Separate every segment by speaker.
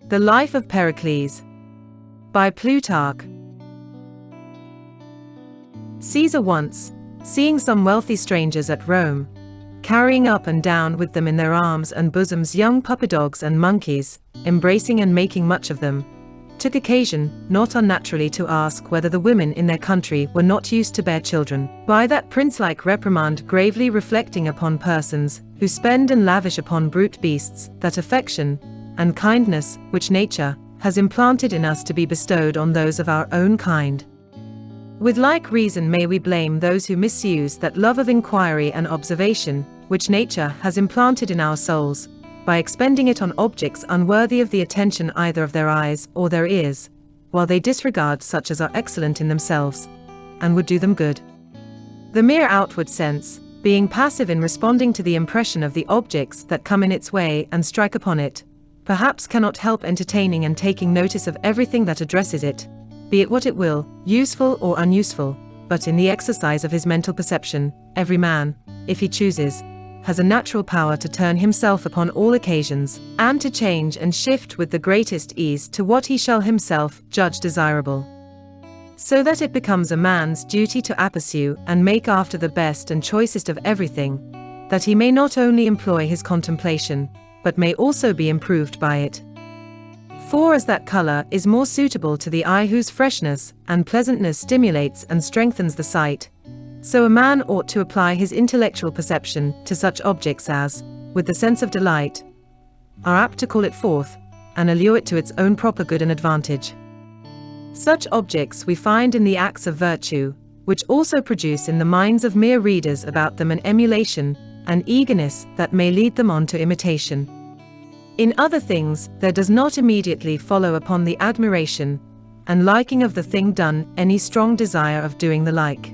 Speaker 1: The Life of Pericles by Plutarch. Caesar once, seeing some wealthy strangers at Rome, carrying up and down with them in their arms and bosoms young puppy dogs and monkeys, embracing and making much of them, took occasion, not unnaturally, to ask whether the women in their country were not used to bear children. By that prince-like reprimand, gravely reflecting upon persons who spend and lavish upon brute beasts that affection and kindness which nature has implanted in us to be bestowed on those of our own kind. With like reason may we blame those who misuse that love of inquiry and observation which nature has implanted in our souls, by expending it on objects unworthy of the attention either of their eyes or their ears, while they disregard such as are excellent in themselves, and would do them good. The mere outward sense, being passive in responding to the impression of the objects that come in its way and strike upon it, perhaps cannot help entertaining and taking notice of everything that addresses it, be it what it will, useful or unuseful, but in the exercise of his mental perception, every man, if he chooses, has a natural power to turn himself upon all occasions, and to change and shift with the greatest ease to what he shall himself judge desirable. So that it becomes a man's duty to appursue and make after the best and choicest of everything, that he may not only employ his contemplation, but may also be improved by it. For as that color is more suitable to the eye whose freshness and pleasantness stimulates and strengthens the sight, so a man ought to apply his intellectual perception to such objects as, with the sense of delight, are apt to call it forth, and allure it to its own proper good and advantage. Such objects we find in the acts of virtue, which also produce in the minds of mere readers about them an emulation and eagerness that may lead them on to imitation. In other things there does not immediately follow upon the admiration and liking of the thing done any strong desire of doing the like.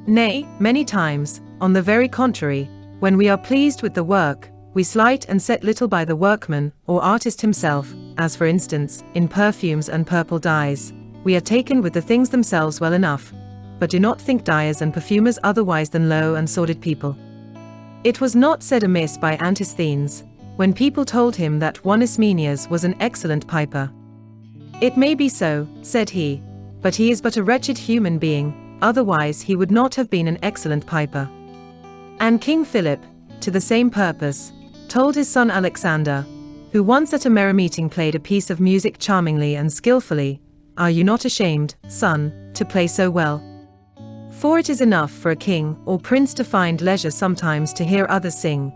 Speaker 1: Nay, many times, on the very contrary, when we are pleased with the work, we slight and set little by the workman or artist himself, as for instance, in perfumes and purple dyes, we are taken with the things themselves well enough, but do not think dyers and perfumers otherwise than low and sordid people. It was not said amiss by Antisthenes, when people told him that one Ismenias was an excellent piper. It may be so, said he, but he is but a wretched human being, otherwise he would not have been an excellent piper. And King Philip, to the same purpose, told his son Alexander, who once at a merry meeting played a piece of music charmingly and skillfully, "Are you not ashamed, son, to play so well? For it is enough for a king or prince to find leisure sometimes to hear others sing,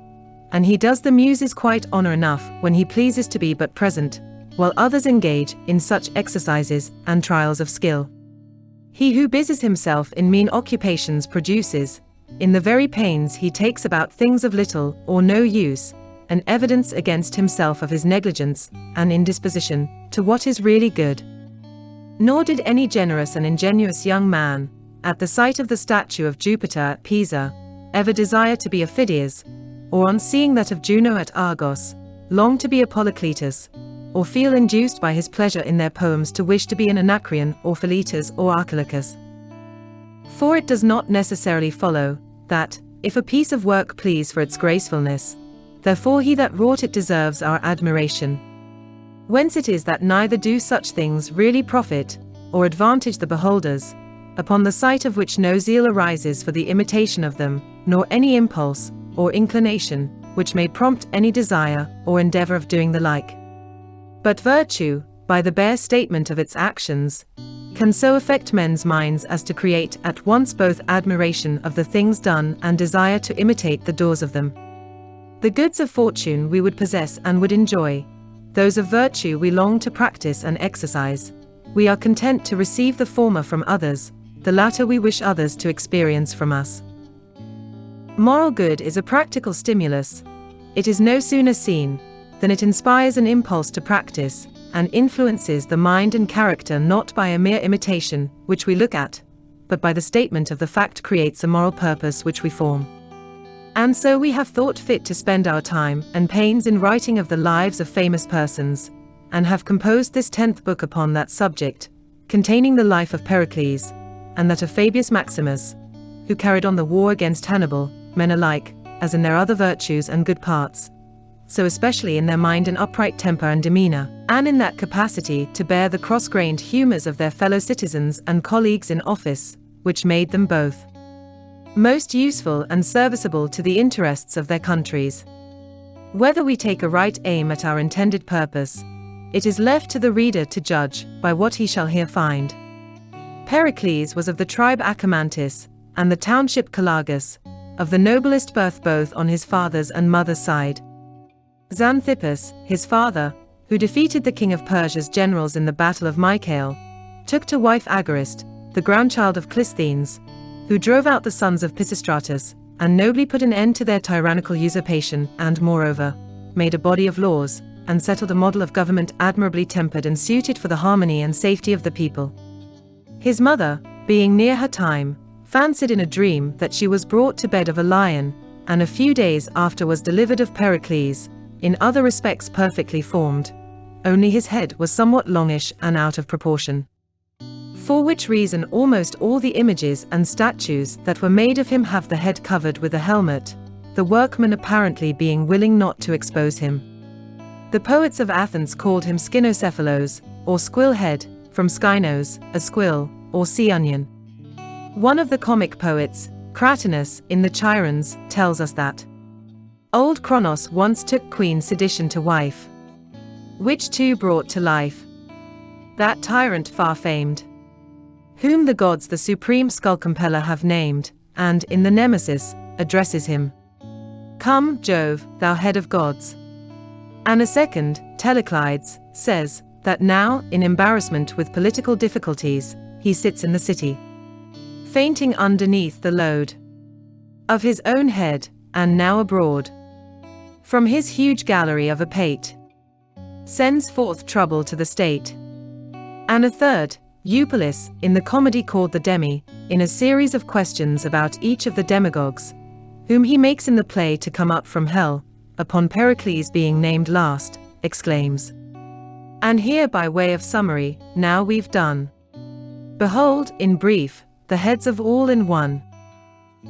Speaker 1: and he does the muses quite honor enough when he pleases to be but present, while others engage in such exercises and trials of skill. He who busies himself in mean occupations produces, in the very pains he takes about things of little or no use, an evidence against himself of his negligence and indisposition to what is really good. Nor did any generous and ingenuous young man, at the sight of the statue of Jupiter at Pisa, ever desire to be a Phidias, or on seeing that of Juno at Argos, long to be a Polycletus, or feel induced by his pleasure in their poems to wish to be an Anacreon or Philetus or Archilochus. For it does not necessarily follow, that, if a piece of work please for its gracefulness, therefore he that wrought it deserves our admiration. Whence it is that neither do such things really profit, or advantage the beholders, upon the sight of which no zeal arises for the imitation of them, nor any impulse, or inclination, which may prompt any desire or endeavor of doing the like. But virtue, by the bare statement of its actions, can so affect men's minds as to create at once both admiration of the things done and desire to imitate the doers of them. The goods of fortune we would possess and would enjoy, those of virtue we long to practice and exercise. We are content to receive the former from others, the latter we wish others to experience from us. Moral good is a practical stimulus. It is no sooner seen than it inspires an impulse to practice, and influences the mind and character not by a mere imitation, which we look at, but by the statement of the fact creates a moral purpose which we form. And so we have thought fit to spend our time and pains in writing of the lives of famous persons, and have composed this 10th book upon that subject, containing the life of Pericles, and that of Fabius Maximus, who carried on the war against Hannibal, men alike, as in their other virtues and good parts, so especially in their mind and upright temper and demeanor, and in that capacity to bear the cross-grained humors of their fellow citizens and colleagues in office, which made them both most useful and serviceable to the interests of their countries. Whether we take a right aim at our intended purpose, it is left to the reader to judge by what he shall here find. Pericles was of the tribe Achamantis, and the township Calagus, of the noblest birth both on his father's and mother's side. Xanthippus, his father, who defeated the king of Persia's generals in the Battle of Mycale, took to wife Agarist, the grandchild of Clisthenes, who drove out the sons of Pisistratus, and nobly put an end to their tyrannical usurpation, and moreover, made a body of laws, and settled a model of government admirably tempered and suited for the harmony and safety of the people. His mother, being near her time, fancied in a dream that she was brought to bed of a lion, and a few days after was delivered of Pericles, in other respects perfectly formed, only his head was somewhat longish and out of proportion. For which reason almost all the images and statues that were made of him have the head covered with a helmet, the workmen apparently being willing not to expose him. The poets of Athens called him Skinocephalos, or squill head, from skinos, a squill, or sea onion. One of the comic poets, Cratinus, in the Chirons, tells us that old Cronos once took Queen Sedition to wife, which two brought to life that tyrant far famed, whom the gods the supreme skull-compeller have named, and, in the Nemesis, addresses him, "Come, Jove, thou head of gods." And a second, Teleclides, says that now, in embarrassment with political difficulties, he sits in the city, fainting underneath the load of his own head, and now abroad, from his huge gallery of Apate, sends forth trouble to the state. And a third, Eupolis, in the comedy called The Demi, in a series of questions about each of the demagogues, whom he makes in the play to come up from hell, upon Pericles being named last, exclaims, "And here by way of summary, now we've done. Behold, in brief, the heads of all in one.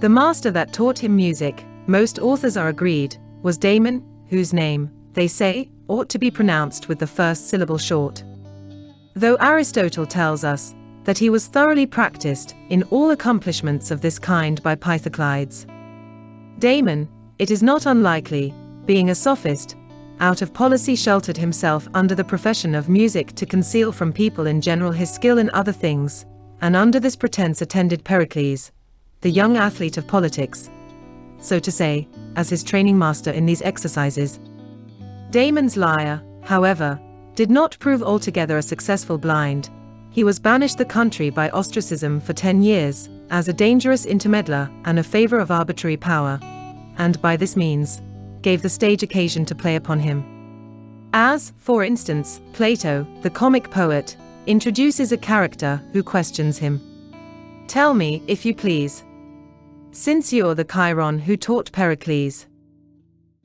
Speaker 1: The master that taught him music, most authors are agreed, was Damon, whose name, they say, ought to be pronounced with the first syllable short. Though Aristotle tells us that he was thoroughly practiced in all accomplishments of this kind by Pythoclides. Damon, it is not unlikely, being a sophist, out of policy sheltered himself under the profession of music to conceal from people in general his skill in other things, and under this pretense attended Pericles, the young athlete of politics, so to say, as his training master in these exercises. Damon's lyre, however, did not prove altogether a successful blind. He was banished the country by ostracism for 10 years, as a dangerous intermeddler and a favor of arbitrary power, and by this means, gave the stage occasion to play upon him. As, for instance, Plato, the comic poet, introduces a character who questions him. "Tell me, if you please, since you're the Chiron who taught Pericles."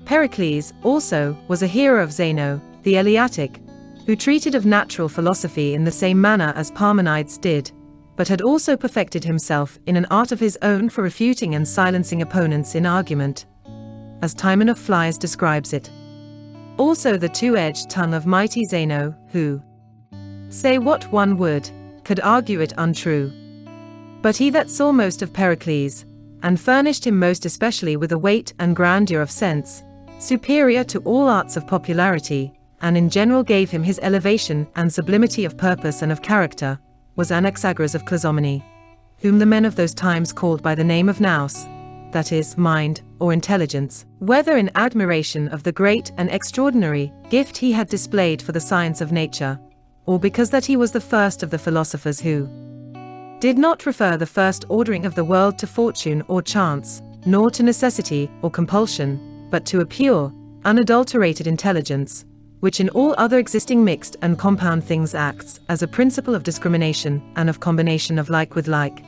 Speaker 1: Pericles, also, was a hearer of Zeno, the Eleatic, who treated of natural philosophy in the same manner as Parmenides did, but had also perfected himself in an art of his own for refuting and silencing opponents in argument, as Timon of Phlius describes it. Also the two-edged tongue of mighty Zeno, who, say what one would, could argue it untrue. But he that saw most of Pericles, and furnished him most especially with a weight and grandeur of sense, superior to all arts of popularity, and in general gave him his elevation and sublimity of purpose and of character, was Anaxagoras of Clazomenae, whom the men of those times called by the name of nous, that is, mind, or intelligence, whether in admiration of the great and extraordinary gift he had displayed for the science of nature, or because that he was the first of the philosophers who did not refer the first ordering of the world to fortune or chance, nor to necessity or compulsion, but to a pure, unadulterated intelligence, which in all other existing mixed and compound things acts as a principle of discrimination and of combination of like with like.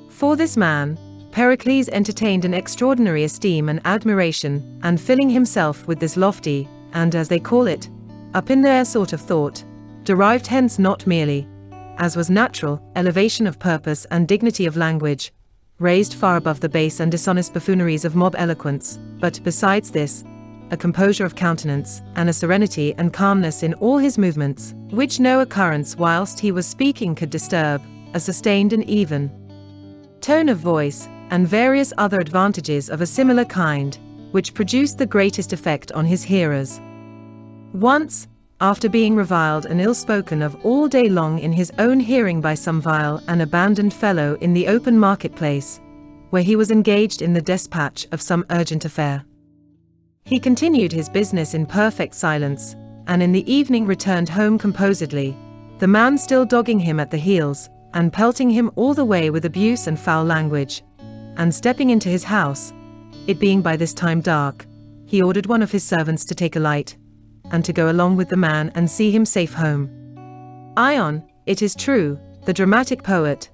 Speaker 1: For this man, Pericles entertained an extraordinary esteem and admiration, and filling himself with this lofty, and as they call it, up in the air sort of thought, derived hence not merely, as was natural, elevation of purpose and dignity of language, raised far above the base and dishonest buffooneries of mob eloquence, but, besides this, a composure of countenance, and a serenity and calmness in all his movements, which no occurrence whilst he was speaking could disturb, a sustained and even tone of voice, and various other advantages of a similar kind, which produced the greatest effect on his hearers. Once, after being reviled and ill-spoken of all day long in his own hearing by some vile and abandoned fellow in the open marketplace, where he was engaged in the despatch of some urgent affair, he continued his business in perfect silence, and in the evening returned home composedly, the man still dogging him at the heels, and pelting him all the way with abuse and foul language. And stepping into his house, it being by this time dark, he ordered one of his servants to take a light, and to go along with the man and see him safe home. Ion, it is true, the dramatic poet,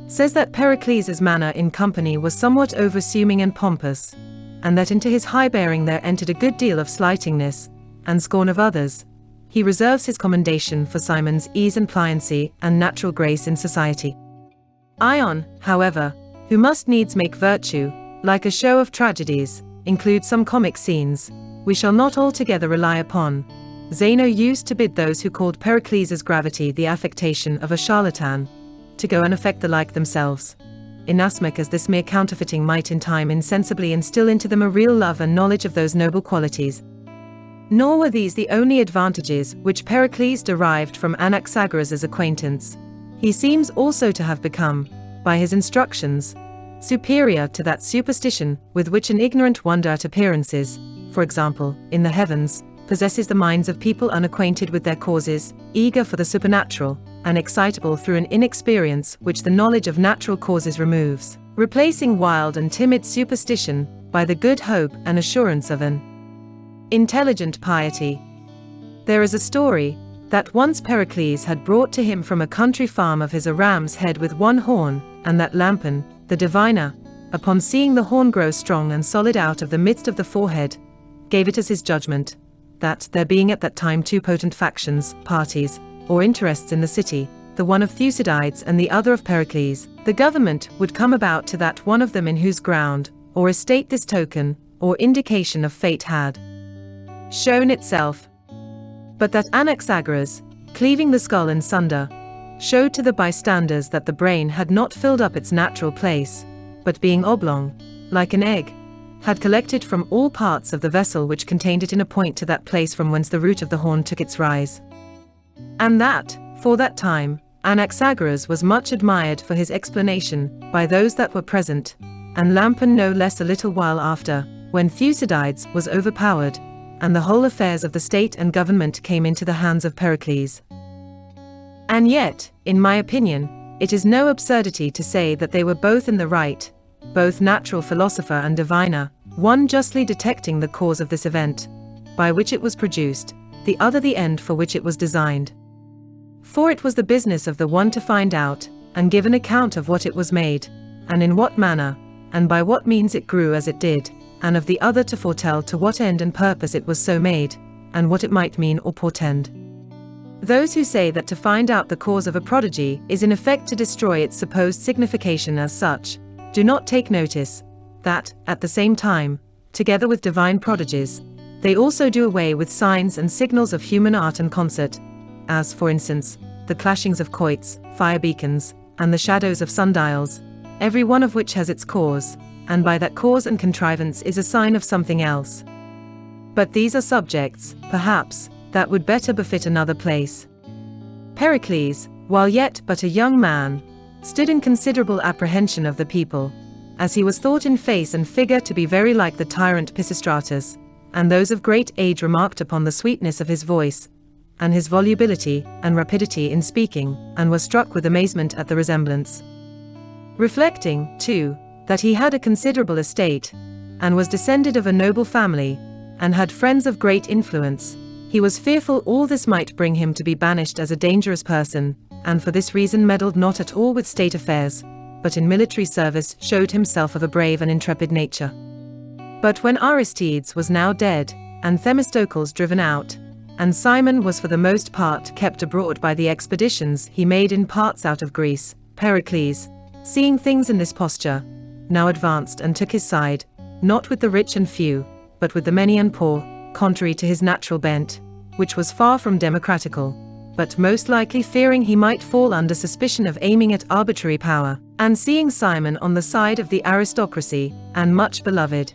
Speaker 1: says that Pericles' manner in company was somewhat over-assuming and pompous, and that into his high bearing there entered a good deal of slightingness, and scorn of others. He reserves his commendation for Simon's ease and pliancy and natural grace in society. Ion, however, who must needs make virtue, like a show of tragedies, include some comic scenes, we shall not altogether rely upon. Zeno used to bid those who called Pericles' gravity the affectation of a charlatan, to go and affect the like themselves, inasmuch as this mere counterfeiting might in time insensibly instill into them a real love and knowledge of those noble qualities. Nor were these the only advantages which Pericles derived from Anaxagoras' acquaintance. He seems also to have become, by his instructions, superior to that superstition with which an ignorant wonder at appearances, for example, in the heavens, possesses the minds of people unacquainted with their causes, eager for the supernatural, and excitable through an inexperience which the knowledge of natural causes removes, replacing wild and timid superstition by the good hope and assurance of an intelligent piety. There is a story that once Pericles had brought to him from a country farm of his a ram's head with one horn, and that Lampon, the diviner, upon seeing the horn grow strong and solid out of the midst of the forehead, gave it as his judgment, that there being at that time two potent factions, parties, or interests in the city, the one of Thucydides and the other of Pericles, the government would come about to that one of them in whose ground, or estate this token, or indication of fate had shown itself. But that Anaxagoras, cleaving the skull in sunder, showed to the bystanders that the brain had not filled up its natural place, but being oblong, like an egg, had collected from all parts of the vessel which contained it in a point to that place from whence the root of the horn took its rise. And that, for that time, Anaxagoras was much admired for his explanation by those that were present, and Lampon no less a little while after, when Thucydides was overpowered, and the whole affairs of the state and government came into the hands of Pericles. And yet, in my opinion, it is no absurdity to say that they were both in the right, both natural philosopher and diviner, one justly detecting the cause of this event, by which it was produced, the other the end for which it was designed. For it was the business of the one to find out, and give an account of what it was made, and in what manner, and by what means it grew as it did, and of the other to foretell to what end and purpose it was so made, and what it might mean or portend. Those who say that to find out the cause of a prodigy is in effect to destroy its supposed signification as such, do not take notice that, at the same time, together with divine prodigies, they also do away with signs and signals of human art and concert, as, for instance, the clashings of quoits, fire beacons, and the shadows of sundials, every one of which has its cause, and by that cause and contrivance is a sign of something else. But these are subjects, perhaps, that would better befit another place. Pericles, while yet but a young man, stood in considerable apprehension of the people, as he was thought in face and figure to be very like the tyrant Pisistratus, and those of great age remarked upon the sweetness of his voice, and his volubility and rapidity in speaking, and were struck with amazement at the resemblance. Reflecting, too, that he had a considerable estate, and was descended of a noble family, and had friends of great influence, he was fearful all this might bring him to be banished as a dangerous person, and for this reason meddled not at all with state affairs, but in military service showed himself of a brave and intrepid nature. But when Aristides was now dead, and Themistocles driven out, and Simon was for the most part kept abroad by the expeditions he made in parts out of Greece. Pericles, seeing things in this posture, now advanced and took his side, not with the rich and few, but with the many and poor, contrary to his natural bent, which was far from democratical, but most likely fearing he might fall under suspicion of aiming at arbitrary power, and seeing Simon on the side of the aristocracy, and much beloved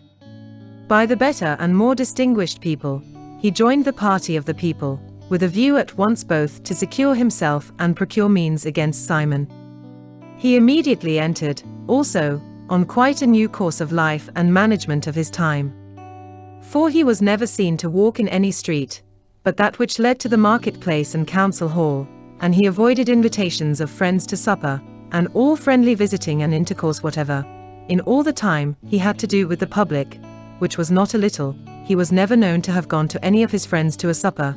Speaker 1: by the better and more distinguished people, he joined the party of the people, with a view at once both to secure himself and procure means against Simon. He immediately entered, also, on quite a new course of life and management of his time. For he was never seen to walk in any street, but that which led to the marketplace and council hall, and he avoided invitations of friends to supper, and all friendly visiting and intercourse whatever. In all the time he had to do with the public, which was not a little, he was never known to have gone to any of his friends to a supper,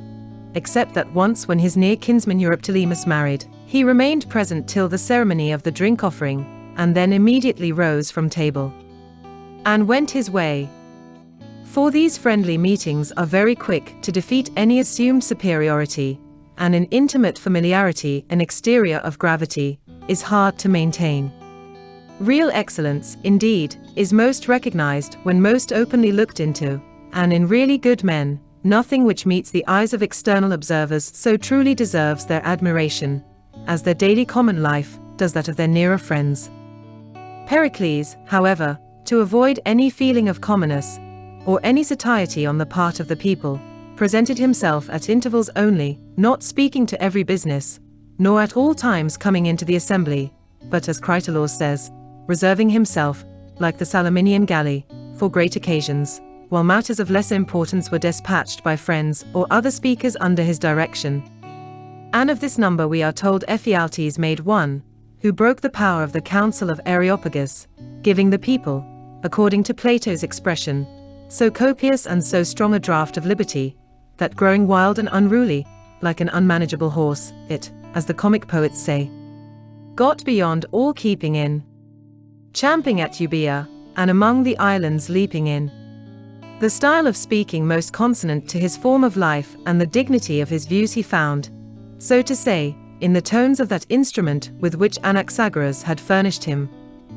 Speaker 1: except that once when his near kinsman Eurypylemus married, he remained present till the ceremony of the drink offering, and then immediately rose from table, and went his way. For these friendly meetings are very quick to defeat any assumed superiority, and in intimate familiarity an exterior of gravity is hard to maintain. Real excellence, indeed, is most recognized when most openly looked into, and in really good men, nothing which meets the eyes of external observers so truly deserves their admiration, as their daily common life does that of their nearer friends. Pericles, however, to avoid any feeling of commonness, or any satiety on the part of the people, presented himself at intervals only, not speaking to every business, nor at all times coming into the assembly, but as Critolaus says, reserving himself, like the Salaminian galley, for great occasions, while matters of lesser importance were dispatched by friends or other speakers under his direction. And of this number we are told Ephialtes made one, who broke the power of the Council of Eriopagus, giving the people, according to Plato's expression, so copious and so strong a draught of liberty, that growing wild and unruly, like an unmanageable horse, it, as the comic poets say, got beyond all keeping in, champing at Euboea, and among the islands leaping in. The style of speaking most consonant to his form of life and the dignity of his views he found, so to say, in the tones of that instrument with which Anaxagoras had furnished him.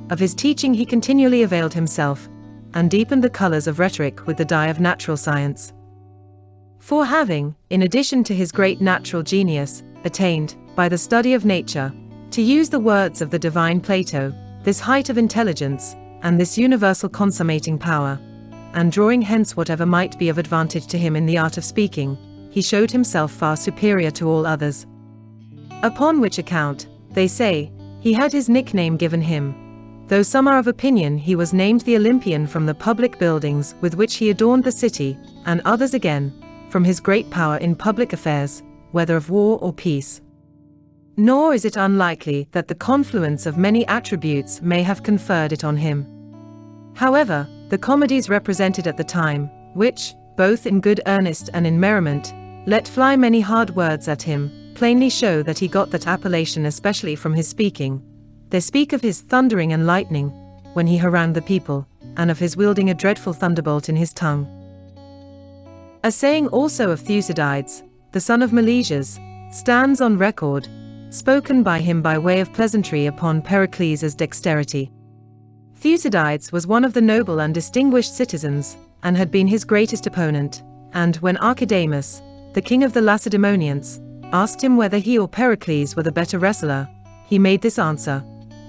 Speaker 1: Of his teaching he continually availed himself, and deepened the colors of rhetoric with the dye of natural science. For having, in addition to his great natural genius, attained, by the study of nature, to use the words of the divine Plato, this height of intelligence, and this universal consummating power, and drawing hence whatever might be of advantage to him in the art of speaking, he showed himself far superior to all others. Upon which account, they say, he had his nickname given him, though some are of opinion he was named the Olympian from the public buildings with which he adorned the city, and others again, from his great power in public affairs, whether of war or peace. Nor is it unlikely that the confluence of many attributes may have conferred it on him. However, the comedies represented at the time, which, both in good earnest and in merriment, let fly many hard words at him, plainly show that he got that appellation especially from his speaking. They speak of his thundering and lightning, when he harangued the people, and of his wielding a dreadful thunderbolt in his tongue. A saying also of Thucydides, the son of Milesius, stands on record, spoken by him by way of pleasantry upon Pericles' dexterity. Thucydides was one of the noble and distinguished citizens, and had been his greatest opponent, and when Archidamus, the king of the Lacedaemonians, asked him whether he or Pericles were the better wrestler, he made this answer: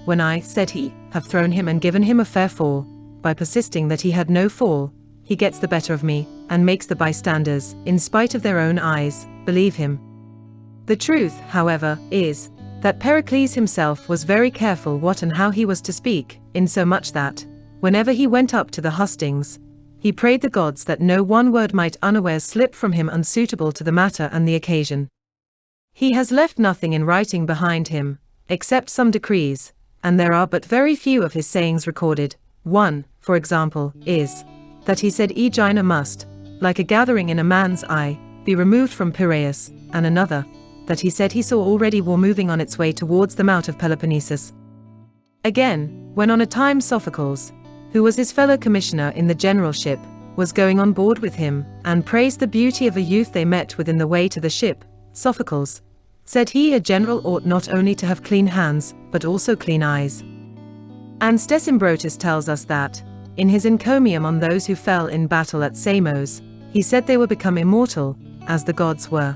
Speaker 1: "When I," said he, "have thrown him and given him a fair fall, by persisting that he had no fall, he gets the better of me, and makes the bystanders, in spite of their own eyes, believe him." The truth, however, is, that Pericles himself was very careful what and how he was to speak, insomuch that, whenever he went up to the hustings, he prayed the gods that no one word might unawares slip from him unsuitable to the matter and the occasion. He has left nothing in writing behind him, except some decrees, and there are but very few of his sayings recorded. One, for example, is, that he said Aegina must, like a gathering in a man's eye, be removed from Piraeus, and another, that he said he saw already war moving on its way towards the mount of Peloponnesus. Again, when on a time Sophocles, who was his fellow commissioner in the generalship, was going on board with him, and praised the beauty of a youth they met with in the way to the ship. Sophocles, said he, a general ought not only to have clean hands, but also clean eyes. And Stesimbrotus tells us that, in his encomium on those who fell in battle at Samos, he said they were become immortal, as the gods were.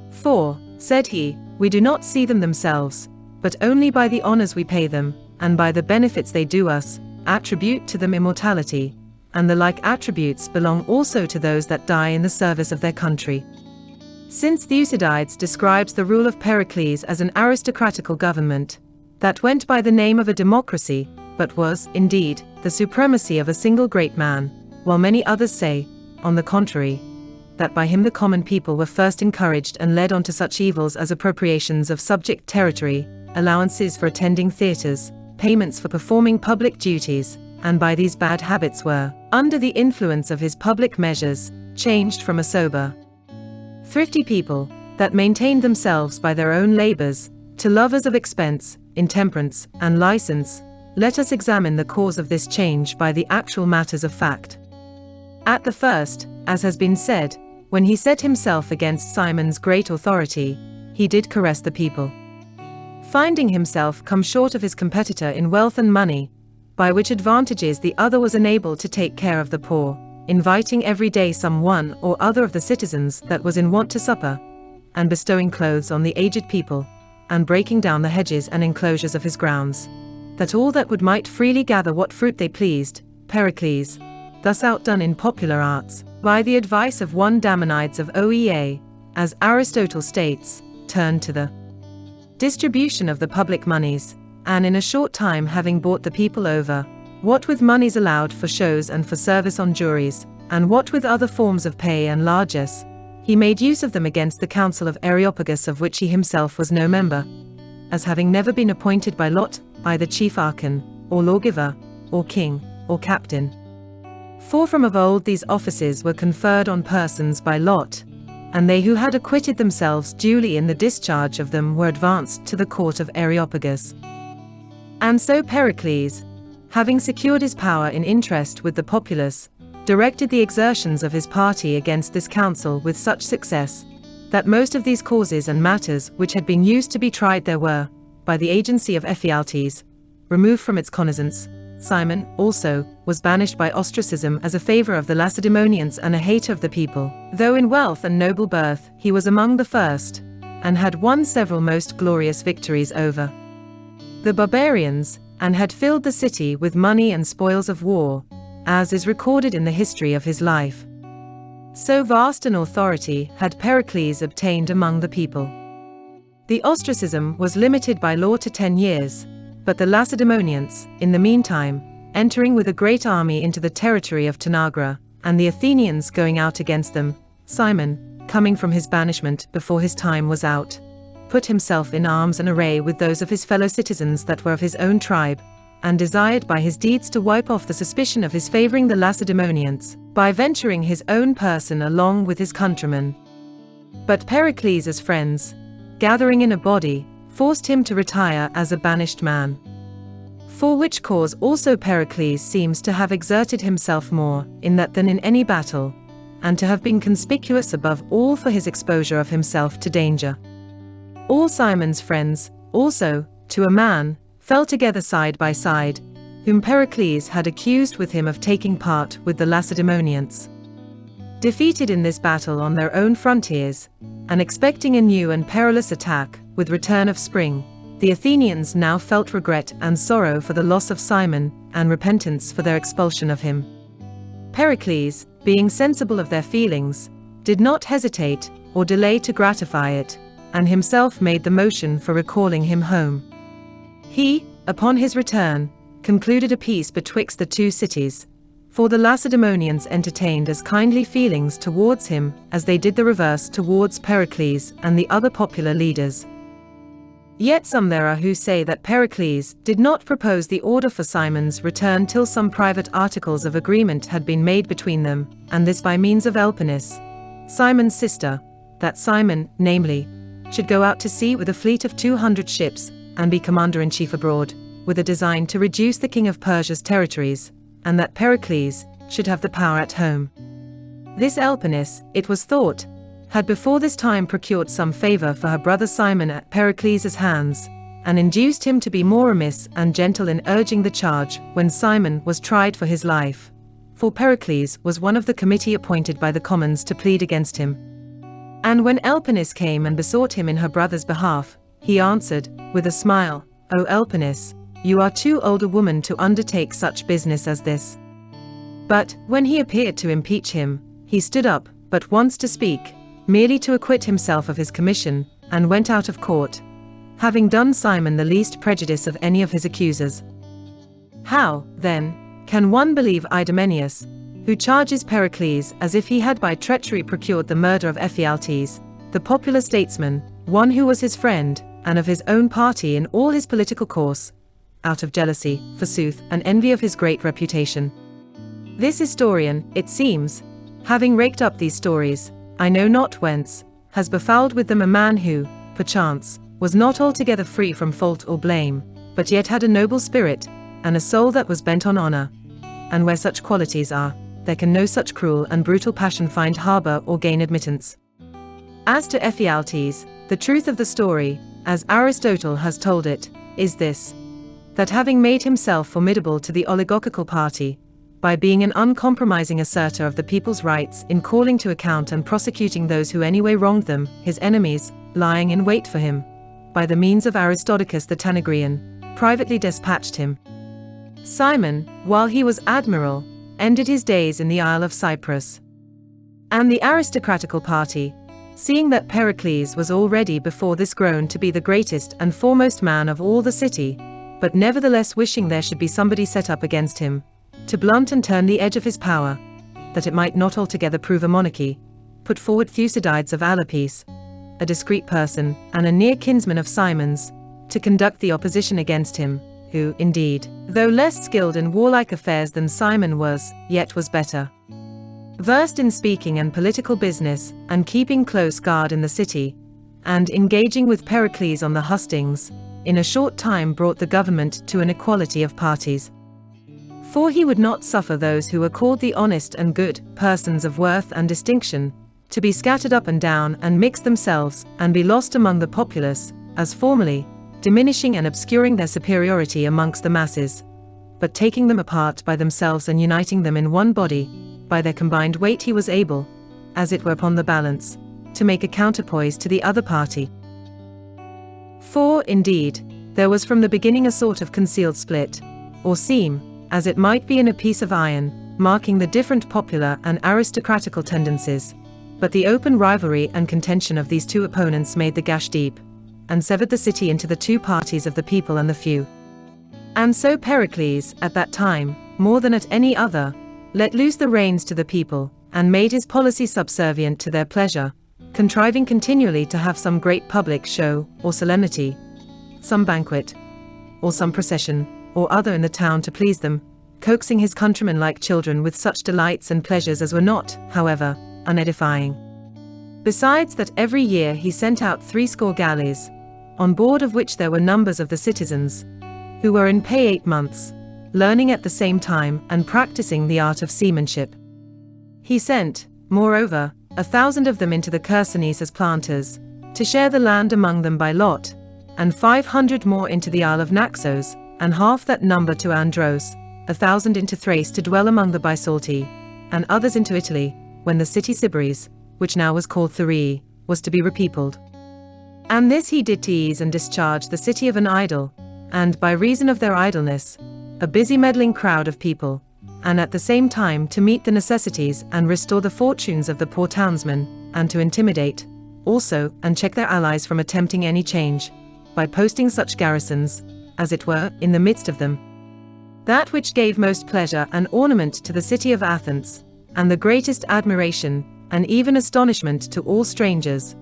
Speaker 1: For, said he, we do not see them themselves, but only by the honors we pay them, and by the benefits they do us, attribute to them immortality, and the like attributes belong also to those that die in the service of their country. Since Thucydides describes the rule of Pericles as an aristocratical government, that went by the name of a democracy, but was, indeed, the supremacy of a single great man, while many others say, on the contrary, that by him the common people were first encouraged and led on to such evils as appropriations of subject territory, allowances for attending theatres, payments for performing public duties, and by these bad habits were, under the influence of his public measures, changed from a sober, thrifty people, that maintained themselves by their own labours, to lovers of expense, intemperance, and license. Let us examine the cause of this change by the actual matters of fact. At the first, as has been said, when he set himself against Simon's great authority, he did caress the people. Finding himself come short of his competitor in wealth and money, by which advantages the other was enabled to take care of the poor, inviting every day some one or other of the citizens that was in want to supper, and bestowing clothes on the aged people, and breaking down the hedges and enclosures of his grounds, that all that would might freely gather what fruit they pleased, Pericles, thus outdone in popular arts, by the advice of one Damonides of Oea, as Aristotle states, turned to the distribution of the public moneys, and in a short time having bought the people over, what with monies allowed for shows and for service on juries, and what with other forms of pay and largesse, he made use of them against the Council of Eriopagus, of which he himself was no member, as having never been appointed by lot, either chief archon, or lawgiver, or king, or captain. For from of old these offices were conferred on persons by lot, and they who had acquitted themselves duly in the discharge of them were advanced to the court of Eriopagus. And so Pericles, having secured his power in interest with the populace, directed the exertions of his party against this council with such success, that most of these causes and matters which had been used to be tried there were, by the agency of Ephialtes, removed from its cognizance. Simon, also, was banished by ostracism as a favor of the Lacedaemonians and a hater of the people. Though in wealth and noble birth he was among the first, and had won several most glorious victories over the barbarians, and had filled the city with money and spoils of war, as is recorded in the history of his life. So vast an authority had Pericles obtained among the people. The ostracism was limited by law to 10 years, but the Lacedaemonians, in the meantime, entering with a great army into the territory of Tanagra, and the Athenians going out against them, Simon, coming from his banishment before his time was out, put himself in arms and array with those of his fellow citizens that were of his own tribe, and desired by his deeds to wipe off the suspicion of his favoring the Lacedaemonians, by venturing his own person along with his countrymen. But Pericles' friends, gathering in a body, forced him to retire as a banished man. For which cause also Pericles seems to have exerted himself more in that than in any battle, and to have been conspicuous above all for his exposure of himself to danger. All Simon's friends, also, to a man, fell together side by side, whom Pericles had accused with him of taking part with the Lacedaemonians. Defeated in this battle on their own frontiers, and expecting a new and perilous attack, with return of spring, the Athenians now felt regret and sorrow for the loss of Simon, and repentance for their expulsion of him. Pericles, being sensible of their feelings, did not hesitate or delay to gratify it, and himself made the motion for recalling him home. He, upon his return, concluded a peace betwixt the two cities, for the Lacedaemonians entertained as kindly feelings towards him as they did the reverse towards Pericles and the other popular leaders. Yet some there are who say that Pericles did not propose the order for Simon's return till some private articles of agreement had been made between them, and this by means of Elpis, Simon's sister, that Simon, namely, should go out to sea with a fleet of 200 ships, and be commander-in-chief abroad, with a design to reduce the king of Persia's territories, and that Pericles, should have the power at home. This Elpennis, it was thought, had before this time procured some favor for her brother Simon at Pericles' hands, and induced him to be more remiss and gentle in urging the charge when Simon was tried for his life. For Pericles was one of the committee appointed by the commons to plead against him. And when Elpennis came and besought him in her brother's behalf, he answered, with a smile, "O Elpennis, you are too old a woman to undertake such business as this." But, when he appeared to impeach him, he stood up, but once to speak, merely to acquit himself of his commission, and went out of court, having done Simon the least prejudice of any of his accusers. How, then, can one believe Idomenius, who charges Pericles as if he had by treachery procured the murder of Ephialtes, the popular statesman, one who was his friend, and of his own party in all his political course, out of jealousy, forsooth, and envy of his great reputation? This historian, it seems, having raked up these stories, I know not whence, has befouled with them a man who, perchance, was not altogether free from fault or blame, but yet had a noble spirit, and a soul that was bent on honor. And where such qualities are, there can no such cruel and brutal passion find harbor or gain admittance. As to Ephialtes, the truth of the story, as Aristotle has told it, is this: that having made himself formidable to the oligarchical party, by being an uncompromising asserter of the people's rights in calling to account and prosecuting those who anyway wronged them, his enemies, lying in wait for him, by the means of Aristodicus the Tanagrian, privately dispatched him. Simon, while he was admiral, ended his days in the Isle of Cyprus. And the aristocratical party, seeing that Pericles was already before this grown to be the greatest and foremost man of all the city, but nevertheless wishing there should be somebody set up against him, to blunt and turn the edge of his power, that it might not altogether prove a monarchy, put forward Thucydides of Alcmaeonid, a discreet person, and a near kinsman of Simon's, to conduct the opposition against him, who, indeed, though less skilled in warlike affairs than Simon was, yet was better versed in speaking and political business, and keeping close guard in the city, and engaging with Pericles on the hustings, in a short time brought the government to an equality of parties. For he would not suffer those who were called the honest and good, persons of worth and distinction, to be scattered up and down and mix themselves, and be lost among the populace, as formerly, diminishing and obscuring their superiority amongst the masses, but taking them apart by themselves and uniting them in one body. By their combined weight he was able, as it were upon the balance, to make a counterpoise to the other party. For, indeed, there was from the beginning a sort of concealed split, or seam, as it might be in a piece of iron, marking the different popular and aristocratical tendencies, but the open rivalry and contention of these two opponents made the gash deep, and severed the city into the two parties of the people and the few. And so Pericles, at that time, more than at any other, let loose the reins to the people, and made his policy subservient to their pleasure, contriving continually to have some great public show, or solemnity, some banquet, or some procession, or other in the town to please them, coaxing his countrymen like children with such delights and pleasures as were not, however, unedifying. Besides that every year he sent out 80 galleys, on board of which there were numbers of the citizens, who were in pay 8 months, learning at the same time and practicing the art of seamanship. He sent, moreover, 1,000 of them into the Chersonese as planters, to share the land among them by lot, and 500 more into the Isle of Naxos, and half that number to Andros, 1,000 into Thrace to dwell among the Bisalti, and others into Italy, when the city Sybaris, which now was called Thurii, was to be repeopled. And this he did to ease and discharge the city of an idle, and by reason of their idleness, a busy meddling crowd of people, and at the same time to meet the necessities and restore the fortunes of the poor townsmen, and to intimidate, also, and check their allies from attempting any change, by posting such garrisons, as it were, in the midst of them. That which gave most pleasure and ornament to the city of Athens, and the greatest admiration, and even astonishment to all strangers,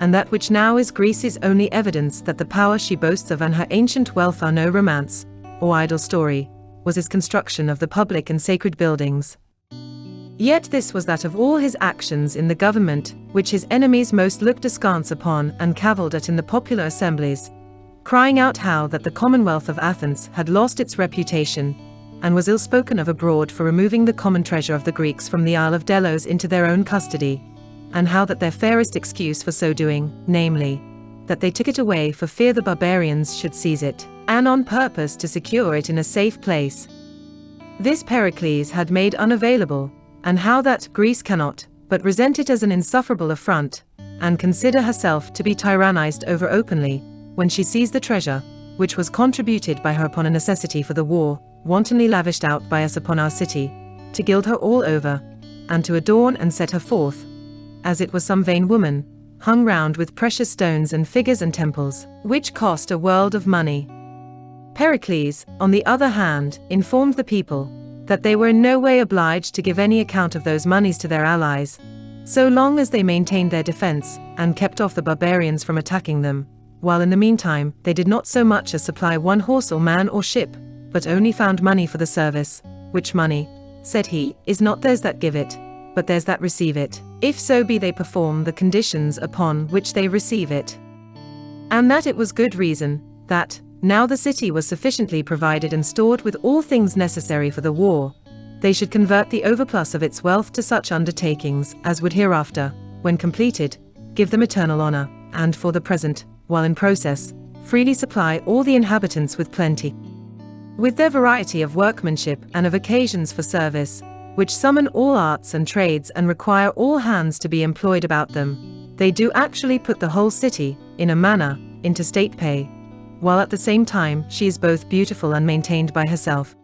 Speaker 1: and that which now is Greece's only evidence that the power she boasts of and her ancient wealth are no romance, or idle story, was his construction of the public and sacred buildings. Yet this was that of all his actions in the government, which his enemies most looked askance upon and cavilled at in the popular assemblies, crying out how that the commonwealth of Athens had lost its reputation, and was ill-spoken of abroad for removing the common treasure of the Greeks from the Isle of Delos into their own custody, and how that their fairest excuse for so doing, namely, that they took it away for fear the barbarians should seize it, and on purpose to secure it in a safe place. This Pericles had made unavailable, and how that Greece cannot but resent it as an insufferable affront, and consider herself to be tyrannized over openly, when she sees the treasure, which was contributed by her upon a necessity for the war, wantonly lavished out by us upon our city, to gild her all over, and to adorn and set her forth, as it was some vain woman, hung round with precious stones and figures and temples, which cost a world of money. Pericles, on the other hand, informed the people, that they were in no way obliged to give any account of those moneys to their allies, so long as they maintained their defense, and kept off the barbarians from attacking them, while in the meantime they did not so much as supply one horse or man or ship, but only found money for the service, which money, said he, is not theirs that give it, but theirs that receive it, if so be they perform the conditions upon which they receive it. And that it was good reason, that, now the city was sufficiently provided and stored with all things necessary for the war, they should convert the overplus of its wealth to such undertakings as would hereafter, when completed, give them eternal honor, and for the present, while in process, freely supply all the inhabitants with plenty. With their variety of workmanship and of occasions for service, which summon all arts and trades and require all hands to be employed about them, they do actually put the whole city, in a manner, into state pay, while at the same time she is both beautiful and maintained by herself.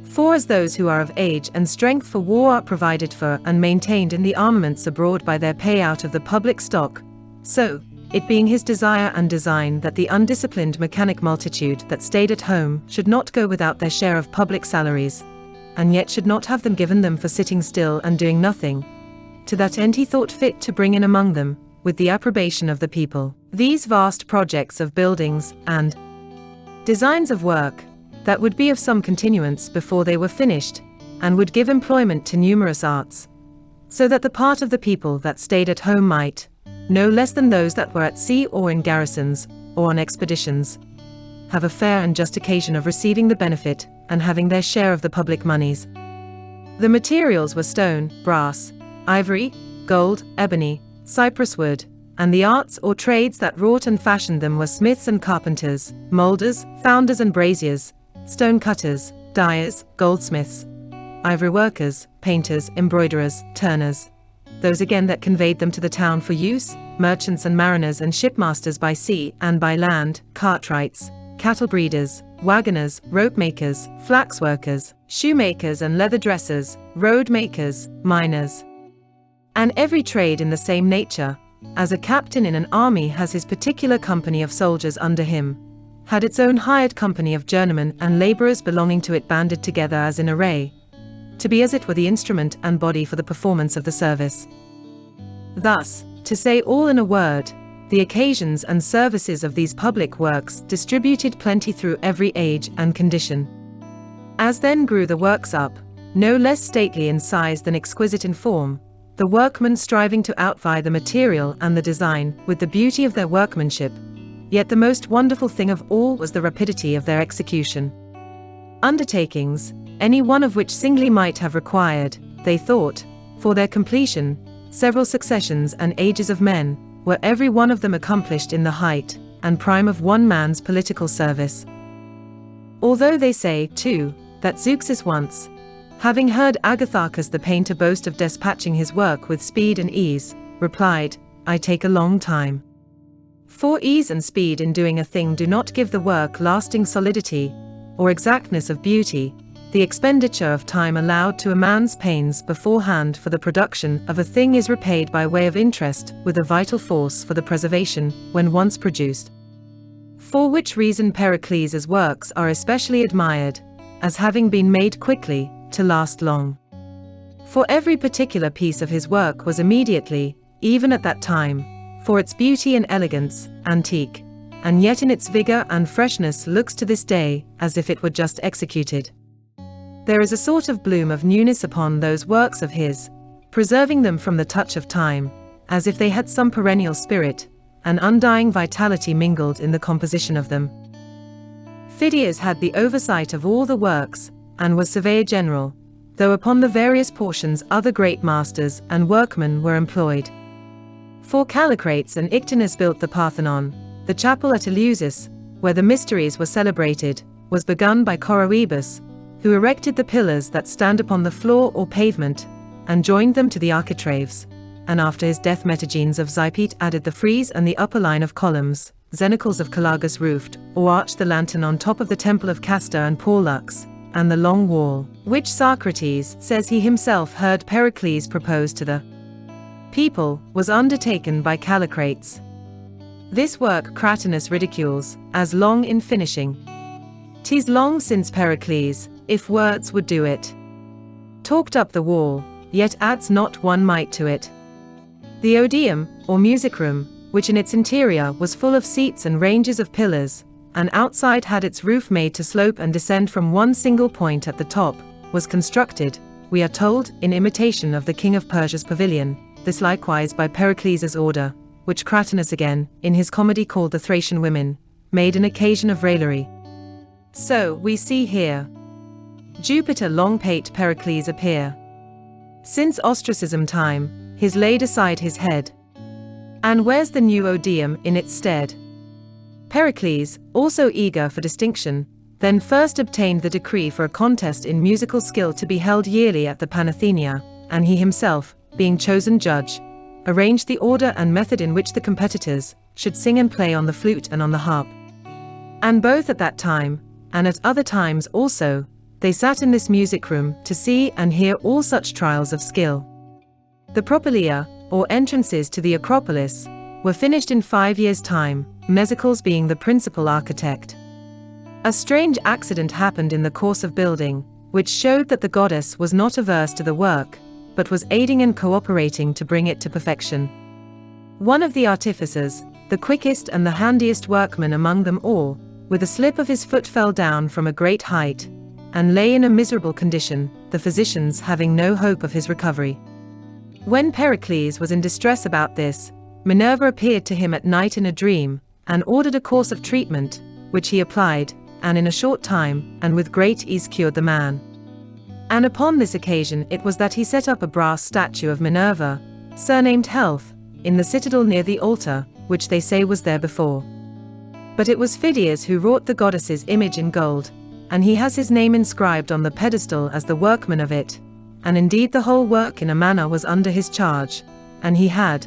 Speaker 1: For as those who are of age and strength for war are provided for and maintained in the armaments abroad by their pay out of the public stock, so, it being his desire and design that the undisciplined mechanic multitude that stayed at home should not go without their share of public salaries, and yet should not have them given them for sitting still and doing nothing, to that end he thought fit to bring in among them, with the approbation of the people, these vast projects of buildings and designs of work, that would be of some continuance before they were finished, and would give employment to numerous arts, so that the part of the people that stayed at home might, no less than those that were at sea or in garrisons, or on expeditions, have a fair and just occasion of receiving the benefit, and having their share of the public moneys. The materials were stone, brass, ivory, gold, ebony, cypress wood, and the arts or trades that wrought and fashioned them were smiths and carpenters, moulders, founders and braziers, stone cutters, dyers, goldsmiths, ivory workers, painters, embroiderers, turners, those again that conveyed them to the town for use, merchants and mariners and shipmasters by sea and by land, cartwrights, cattle breeders, wagoners, rope makers, flax workers, shoemakers and leather dressers, road makers, miners, and every trade in the same nature, as a captain in an army has his particular company of soldiers under him, had its own hired company of journeymen and laborers belonging to it banded together as in array, to be as it were the instrument and body for the performance of the service. Thus, to say all in a word, the occasions and services of these public works distributed plenty through every age and condition. As then grew the works up, no less stately in size than exquisite in form, the workmen striving to outvie the material and the design with the beauty of their workmanship, yet the most wonderful thing of all was the rapidity of their execution. Undertakings, any one of which singly might have required, they thought, for their completion, several successions and ages of men, were every one of them accomplished in the height and prime of one man's political service. Although they say, too, that Zeuxis once, having heard Agatharchus the painter boast of despatching his work with speed and ease, replied, I take a long time. For ease and speed in doing a thing do not give the work lasting solidity, or exactness of beauty. The expenditure of time allowed to a man's pains beforehand for the production of a thing is repaid by way of interest with a vital force for the preservation, when once produced. For which reason Pericles' works are especially admired, as having been made quickly, to last long. For every particular piece of his work was immediately, even at that time, for its beauty and elegance, antique, and yet in its vigor and freshness looks to this day as if it were just executed. There is a sort of bloom of newness upon those works of his, preserving them from the touch of time, as if they had some perennial spirit, and undying vitality mingled in the composition of them. Phidias had the oversight of all the works, and was surveyor general, though upon the various portions other great masters and workmen were employed. For Callicrates and Ictinus built the Parthenon. The chapel at Eleusis, where the mysteries were celebrated, was begun by Coroebus, who erected the pillars that stand upon the floor or pavement, and joined them to the architraves. And after his death Metagenes of Zypete added the frieze and the upper line of columns. Xenocles of Calagus roofed, or arched the lantern on top of the temple of Castor and Pollux, and the long wall, which Socrates says he himself heard Pericles propose to the people, was undertaken by Callicrates. This work Cratinus ridicules, as long in finishing. 'Tis long since Pericles, if words would do it, talked up the wall, yet adds not one mite to it. The Odeum, or music room, which in its interior was full of seats and ranges of pillars, and outside had its roof made to slope and descend from one single point at the top, was constructed, we are told, in imitation of the king of Persia's pavilion, this likewise by Pericles' order, which Cratinus again, in his comedy called The Thracian Women, made an occasion of raillery. So, we see here Jupiter long pate Pericles appear. Since ostracism time, he's laid aside his head. And where's the new Odeum in its stead? Pericles, also eager for distinction, then first obtained the decree for a contest in musical skill to be held yearly at the Panathenea, and he himself, being chosen judge, arranged the order and method in which the competitors should sing and play on the flute and on the harp. And both at that time, and at other times also, they sat in this music room to see and hear all such trials of skill. The Propylaea, or entrances to the Acropolis, were finished in 5 years' time, Mesocles being the principal architect. A strange accident happened in the course of building, which showed that the goddess was not averse to the work, but was aiding and cooperating to bring it to perfection. One of the artificers, the quickest and the handiest workman among them all, with a slip of his foot fell down from a great height, and lay in a miserable condition, the physicians having no hope of his recovery. When Pericles was in distress about this, Minerva appeared to him at night in a dream, and ordered a course of treatment, which he applied, and in a short time, and with great ease cured the man. And upon this occasion it was that he set up a brass statue of Minerva, surnamed Health, in the citadel near the altar, which they say was there before. But it was Phidias who wrought the goddess's image in gold, and he has his name inscribed on the pedestal as the workman of it, and indeed the whole work in a manner was under his charge, and he had,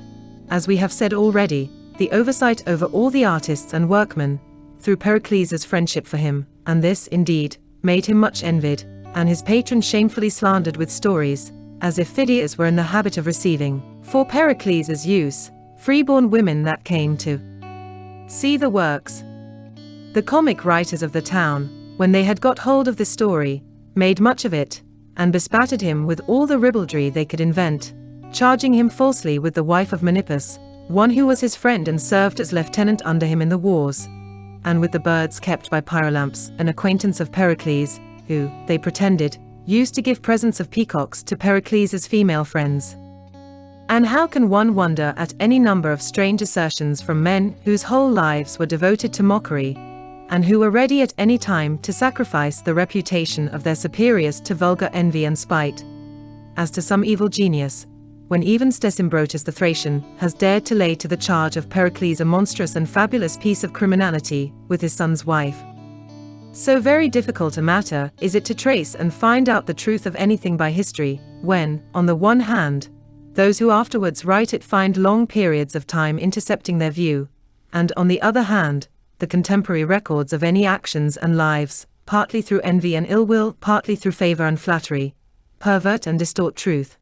Speaker 1: as we have said already, the oversight over all the artists and workmen, through Pericles' friendship for him, and this, indeed, made him much envied, and his patron shamefully slandered with stories, as if Phidias were in the habit of receiving, for Pericles' use, freeborn women that came to see the works. The comic writers of the town, when they had got hold of this story, made much of it, and bespattered him with all the ribaldry they could invent, charging him falsely with the wife of Menippus, one who was his friend and served as lieutenant under him in the wars, and with the birds kept by Pyrolamps, an acquaintance of Pericles, who, they pretended, used to give presents of peacocks to Pericles' female friends. And how can one wonder at any number of strange assertions from men whose whole lives were devoted to mockery, and who were ready at any time to sacrifice the reputation of their superiors to vulgar envy and spite, as to some evil genius, when even Stesimbrotus the Thracian has dared to lay to the charge of Pericles a monstrous and fabulous piece of criminality with his son's wife. So very difficult a matter is it to trace and find out the truth of anything by history, when, on the one hand, those who afterwards write it find long periods of time intercepting their view, and on the other hand, the contemporary records of any actions and lives, partly through envy and ill will, partly through favor and flattery, pervert and distort truth.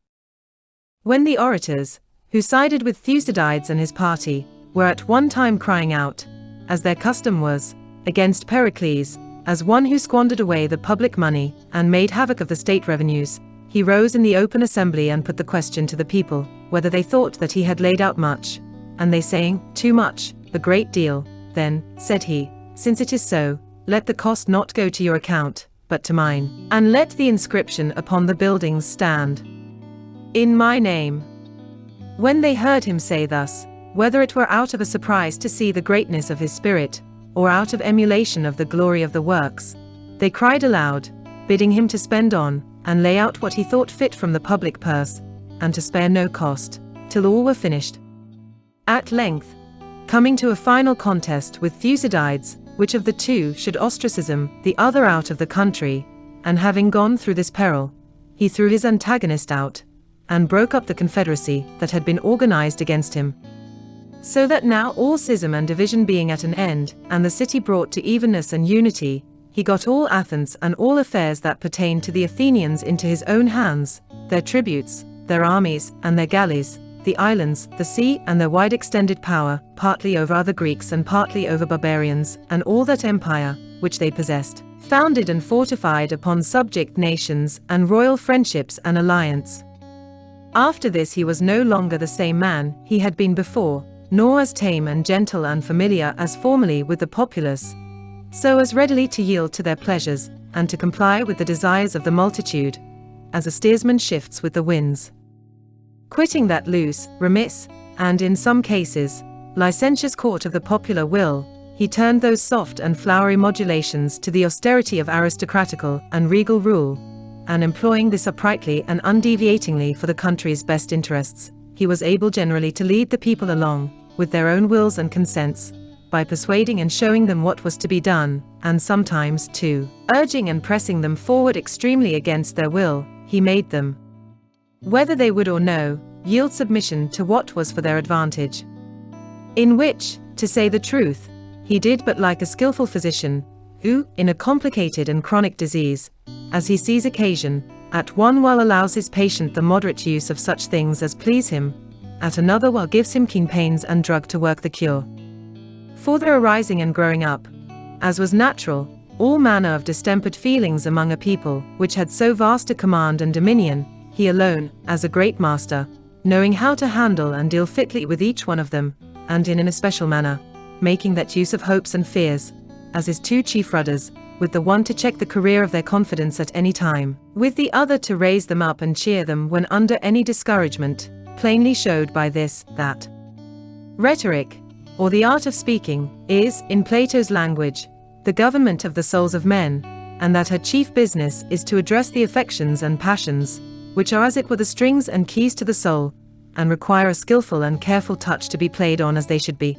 Speaker 1: When the orators, who sided with Thucydides and his party, were at one time crying out, as their custom was, against Pericles, as one who squandered away the public money and made havoc of the state revenues, he rose in the open assembly and put the question to the people, whether they thought that he had laid out much, and they saying, too much, a great deal, then, said he, since it is so, let the cost not go to your account, but to mine, and let the inscription upon the buildings stand, in my name. When they heard him say thus, whether it were out of a surprise to see the greatness of his spirit, or out of emulation of the glory of the works, they cried aloud, bidding him to spend on, and lay out what he thought fit from the public purse, and to spare no cost, till all were finished. At length, coming to a final contest with Thucydides, which of the two should ostracism the other out of the country, and having gone through this peril, he threw his antagonist out, and broke up the confederacy that had been organized against him. So that now all schism and division being at an end, and the city brought to evenness and unity, he got all Athens and all affairs that pertained to the Athenians into his own hands, their tributes, their armies, and their galleys, the islands, the sea, and their wide extended power, partly over other Greeks and partly over barbarians, and all that empire, which they possessed, founded and fortified upon subject nations, and royal friendships and alliance. After this he was no longer the same man he had been before, nor as tame and gentle and familiar as formerly with the populace, so as readily to yield to their pleasures, and to comply with the desires of the multitude, as a steersman shifts with the winds. Quitting that loose, remiss, and in some cases, licentious court of the popular will, he turned those soft and flowery modulations to the austerity of aristocratical and regal rule, and employing this uprightly and undeviatingly for the country's best interests, he was able generally to lead the people along, with their own wills and consents, by persuading and showing them what was to be done, and sometimes, too, urging and pressing them forward extremely against their will, he made them, whether they would or no, yield submission to what was for their advantage. In which, to say the truth, he did but like a skillful physician, who, in a complicated and chronic disease, as he sees occasion, at one while allows his patient the moderate use of such things as please him, at another while gives him keen pains and drug to work the cure. For there arising and growing up, as was natural, all manner of distempered feelings among a people, which had so vast a command and dominion, he alone, as a great master, knowing how to handle and deal fitly with each one of them, and in an especial manner, making that use of hopes and fears, as his two chief rudders, with the one to check the career of their confidence at any time, with the other to raise them up and cheer them when under any discouragement, plainly showed by this, that rhetoric, or the art of speaking, is, in Plato's language, the government of the souls of men, and that her chief business is to address the affections and passions, which are as it were the strings and keys to the soul, and require a skillful and careful touch to be played on as they should be.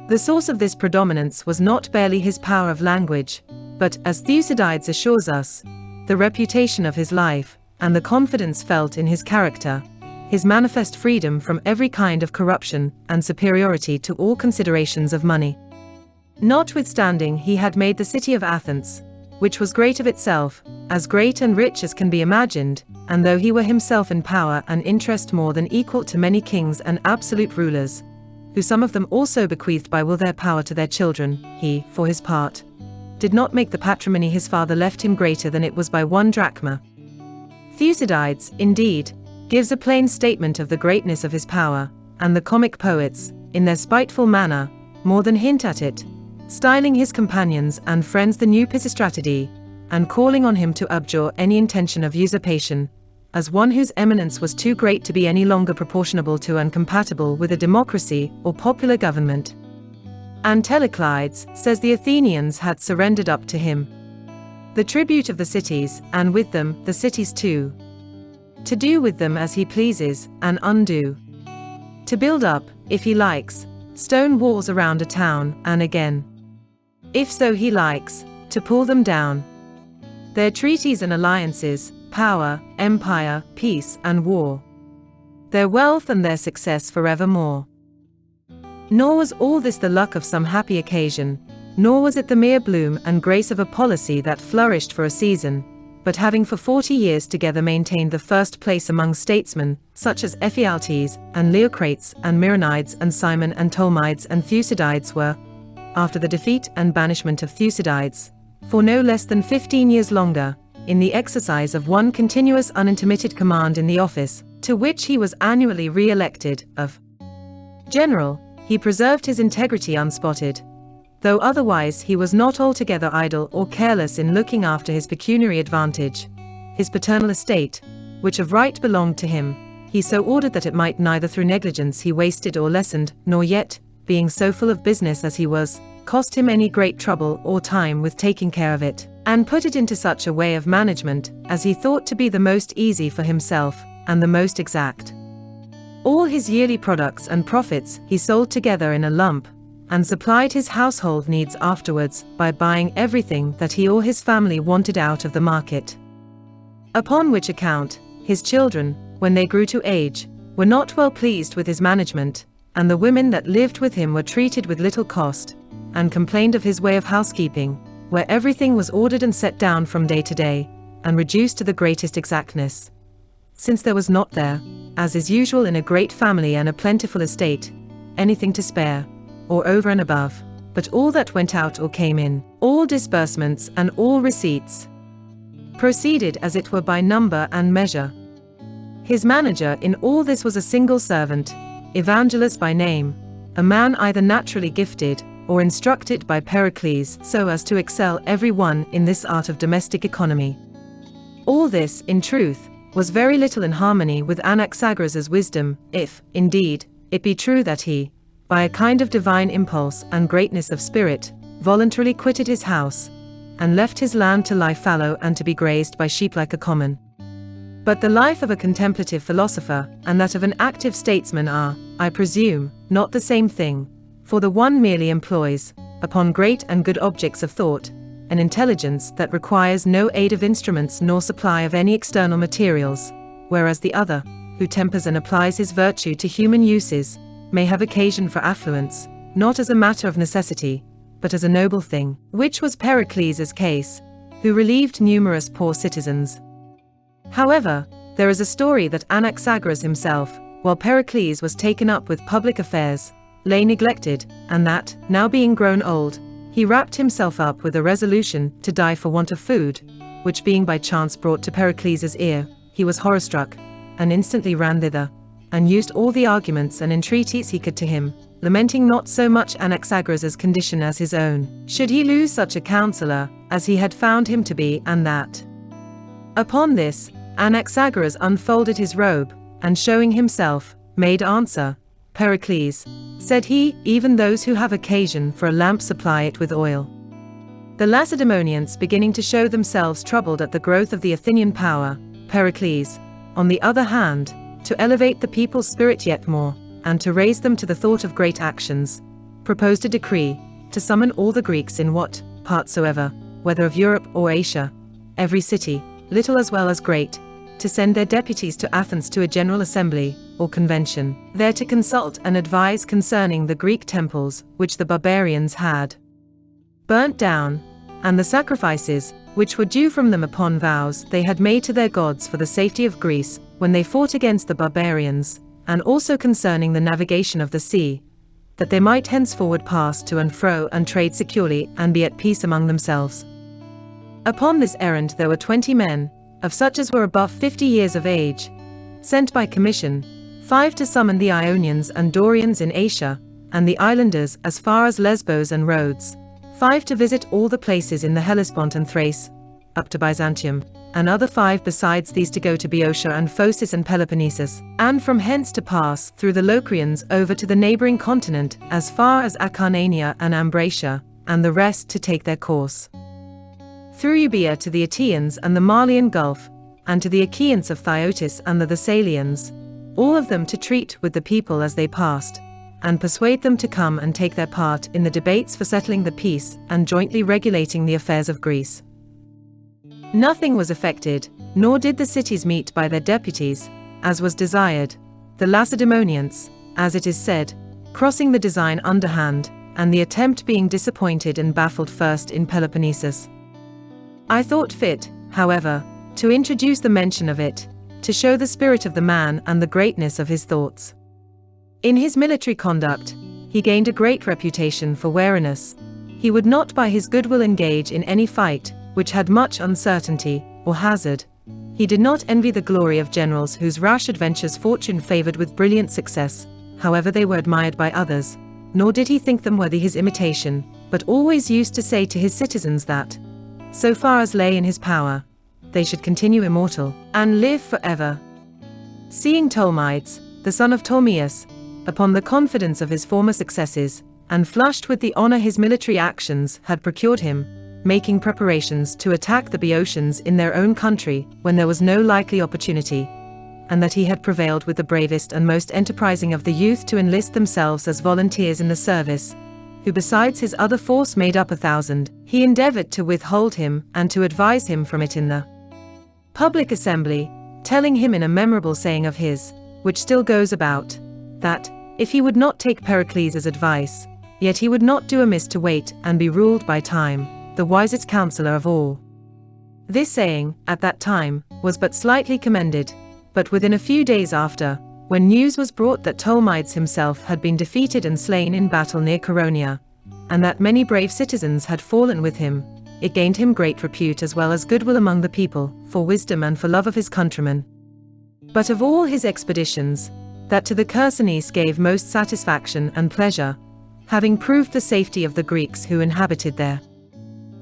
Speaker 1: The source of this predominance was not barely his power of language, but, as Thucydides assures us, the reputation of his life, and the confidence felt in his character, his manifest freedom from every kind of corruption, and superiority to all considerations of money. Notwithstanding he had made the city of Athens, which was great of itself, as great and rich as can be imagined, and though he were himself in power and interest more than equal to many kings and absolute rulers, who some of them also bequeathed by will their power to their children, he, for his part, did not make the patrimony his father left him greater than it was by 1 drachma. Thucydides, indeed, gives a plain statement of the greatness of his power, and the comic poets, in their spiteful manner, more than hint at it, styling his companions and friends the new Pisistratidæ, and calling on him to abjure any intention of usurpation, as one whose eminence was too great to be any longer proportionable to and compatible with a democracy or popular government. And Pericles says the Athenians had surrendered up to him the tribute of the cities, and with them the cities too, to do with them as he pleases, and undo, to build up, if he likes, stone walls around a town, and again, if so he likes, to pull them down. Their treaties and alliances, power, empire, peace and war, their wealth and their success forevermore. Nor was all this the luck of some happy occasion, nor was it the mere bloom and grace of a policy that flourished for a season, but having for 40 years together maintained the first place among statesmen, such as Ephialtes, and Leocrates, and Myronides, and Cimon, and Ptolemaides, and Thucydides were, after the defeat and banishment of Thucydides, for no less than 15 years longer, in the exercise of one continuous unintermitted command in the office, to which he was annually re-elected, of general, he preserved his integrity unspotted, though otherwise he was not altogether idle or careless in looking after his pecuniary advantage. His paternal estate, which of right belonged to him, he so ordered that it might neither through negligence he wasted or lessened, nor yet, being so full of business as he was, cost him any great trouble or time with taking care of it. and put it into such a way of management as he thought to be the most easy for himself and the most exact. All his yearly products and profits he sold together in a lump, and supplied his household needs afterwards by buying everything that he or his family wanted out of the market. Upon which account, his children, when they grew to age, were not well pleased with his management, and the women that lived with him were treated with little cost, and complained of his way of housekeeping, where everything was ordered and set down from day to day, and reduced to the greatest exactness. Since there was not there, as is usual in a great family and a plentiful estate, anything to spare, or over and above, but all that went out or came in, all disbursements and all receipts, proceeded as it were by number and measure. His manager in all this was a single servant, Evangelist by name, a man either naturally gifted, or instructed by Pericles so as to excel every one in this art of domestic economy. All this, in truth, was very little in harmony with Anaxagoras' wisdom, if, indeed, it be true that he, by a kind of divine impulse and greatness of spirit, voluntarily quitted his house, and left his land to lie fallow and to be grazed by sheep like a common. But the life of a contemplative philosopher and that of an active statesman are, I presume, not the same thing, for the one merely employs, upon great and good objects of thought, an intelligence that requires no aid of instruments nor supply of any external materials, whereas the other, who tempers and applies his virtue to human uses, may have occasion for affluence, not as a matter of necessity, but as a noble thing, which was Pericles' case, who relieved numerous poor citizens. However, there is a story that Anaxagoras himself, while Pericles was taken up with public affairs, lay neglected, and that, now being grown old, he wrapped himself up with a resolution to die for want of food, which being by chance brought to Pericles' ear, he was horror-struck, and instantly ran thither, and used all the arguments and entreaties he could to him, lamenting not so much Anaxagoras' condition as his own, should he lose such a counselor as he had found him to be, and that. Upon this, Anaxagoras unfolded his robe, and showing himself, made answer, Pericles, said he, even those who have occasion for a lamp supply it with oil. The Lacedaemonians beginning to show themselves troubled at the growth of the Athenian power, Pericles, on the other hand, to elevate the people's spirit yet more, and to raise them to the thought of great actions, proposed a decree, to summon all the Greeks in what part soever, whether of Europe or Asia, every city, little as well as great, to send their deputies to Athens to a general assembly, or convention, there to consult and advise concerning the Greek temples, which the barbarians had burnt down, and the sacrifices, which were due from them upon vows they had made to their gods for the safety of Greece, when they fought against the barbarians, and also concerning the navigation of the sea, that they might henceforward pass to and fro and trade securely and be at peace among themselves. Upon this errand there were 20 men, of such as were above 50 years of age, sent by commission, 5 to summon the Ionians and Dorians in Asia, and the islanders as far as Lesbos and Rhodes, 5 to visit all the places in the Hellespont and Thrace, up to Byzantium, and other 5 besides these to go to Boeotia and Phocis and Peloponnesus, and from hence to pass through the Locrians over to the neighboring continent as far as Acarnania and Ambracia, and the rest to take their course through Euboea to the Aeaeans and the Malian Gulf, and to the Achaeans of Thyotis and the Thessalians, all of them to treat with the people as they passed, and persuade them to come and take their part in the debates for settling the peace and jointly regulating the affairs of Greece. Nothing was effected, nor did the cities meet by their deputies, as was desired, the Lacedaemonians, as it is said, crossing the design underhand, and the attempt being disappointed and baffled first in Peloponnesus. I thought fit, however, to introduce the mention of it, to show the spirit of the man and the greatness of his thoughts. In his military conduct, he gained a great reputation for wariness. He would not by his goodwill engage in any fight, which had much uncertainty, or hazard. He did not envy the glory of generals whose rash adventures fortune favored with brilliant success, however they were admired by others, nor did he think them worthy his imitation, but always used to say to his citizens that, so far as lay in his power, they should continue immortal, and live forever. Seeing Tolmides, the son of Ptolemaeus, upon the confidence of his former successes, and flushed with the honor his military actions had procured him, making preparations to attack the Boeotians in their own country when there was no likely opportunity, and that he had prevailed with the bravest and most enterprising of the youth to enlist themselves as volunteers in the service, who besides his other force made up 1,000, he endeavored to withhold him and to advise him from it in the public assembly, telling him in a memorable saying of his, which still goes about, that, if he would not take Pericles' advice, yet he would not do amiss to wait and be ruled by time, the wisest counselor of all. This saying, at that time, was but slightly commended, but within a few days after, when news was brought that Ptolemaides himself had been defeated and slain in battle near Chaeronea, and that many brave citizens had fallen with him, it gained him great repute as well as goodwill among the people, for wisdom and for love of his countrymen. But of all his expeditions, that to the Chersonese gave most satisfaction and pleasure, having proved the safety of the Greeks who inhabited there.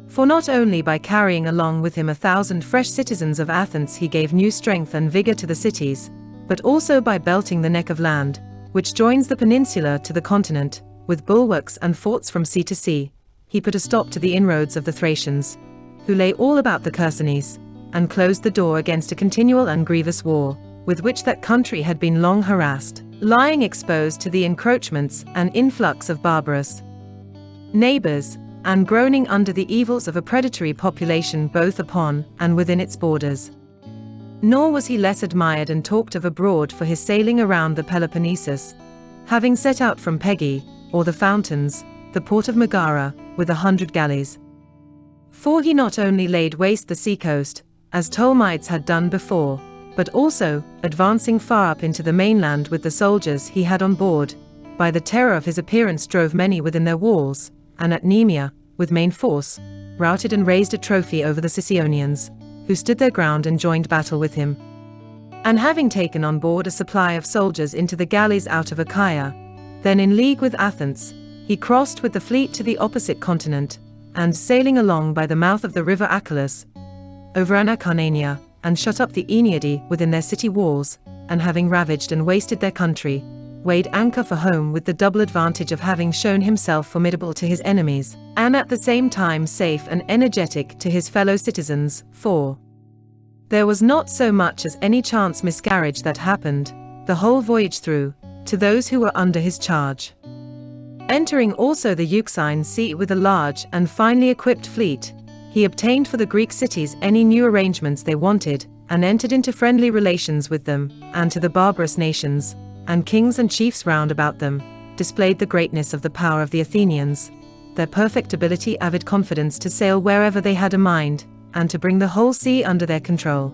Speaker 1: For not only by carrying along with him 1,000 fresh citizens of Athens he gave new strength and vigor to the cities, but also by belting the neck of land, which joins the peninsula to the continent, with bulwarks and forts from sea to sea, he put a stop to the inroads of the Thracians, who lay all about the Chersonese, and closed the door against a continual and grievous war, with which that country had been long harassed, lying exposed to the encroachments and influx of barbarous neighbors, and groaning under the evils of a predatory population both upon and within its borders. Nor was he less admired and talked of abroad for his sailing around the Peloponnesus, having set out from Pegae, or the Fountains, the port of Megara, with 100 galleys. For he not only laid waste the seacoast, as Ptolemaides had done before, but also, advancing far up into the mainland with the soldiers he had on board, by the terror of his appearance drove many within their walls, and at Nemea, with main force, routed and raised a trophy over the Sicyonians, who stood their ground and joined battle with him. And having taken on board a supply of soldiers into the galleys out of Achaia, then in league with Athens, he crossed with the fleet to the opposite continent, and sailing along by the mouth of the river Acropolis, overran Acarnania, and shut up the Aeneadae within their city walls, and having ravaged and wasted their country, weighed anchor for home with the double advantage of having shown himself formidable to his enemies, and at the same time safe and energetic to his fellow citizens, for there was not so much as any chance miscarriage that happened, the whole voyage through, to those who were under his charge. Entering also the Euxine Sea with a large and finely equipped fleet, he obtained for the Greek cities any new arrangements they wanted, and entered into friendly relations with them, and to the barbarous nations, and kings and chiefs round about them, displayed the greatness of the power of the Athenians, their perfect ability, avid confidence to sail wherever they had a mind, and to bring the whole sea under their control.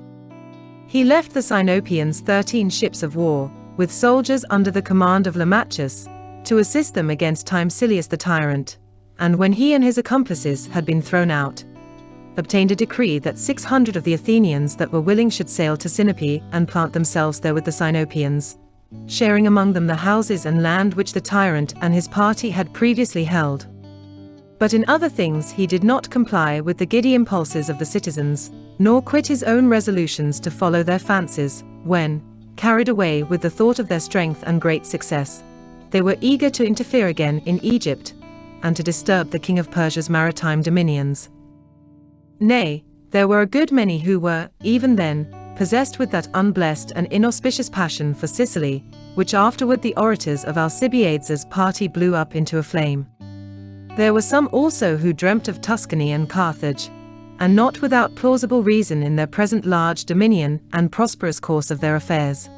Speaker 1: He left the Sinopians 13 ships of war, with soldiers under the command of Lamachus, to assist them against Timesileus the tyrant, and when he and his accomplices had been thrown out, obtained a decree that 600 of the Athenians that were willing should sail to Sinope and plant themselves there with the Sinopians, sharing among them the houses and land which the tyrant and his party had previously held. But in other things he did not comply with the giddy impulses of the citizens, nor quit his own resolutions to follow their fancies, when, carried away with the thought of their strength and great success, they were eager to interfere again in Egypt, and to disturb the king of Persia's maritime dominions. Nay, there were a good many who were, even then, possessed with that unblessed and inauspicious passion for Sicily, which afterward the orators of Alcibiades' party blew up into a flame. There were some also who dreamt of Tuscany and Carthage, and not without plausible reason in their present large dominion and prosperous course of their affairs.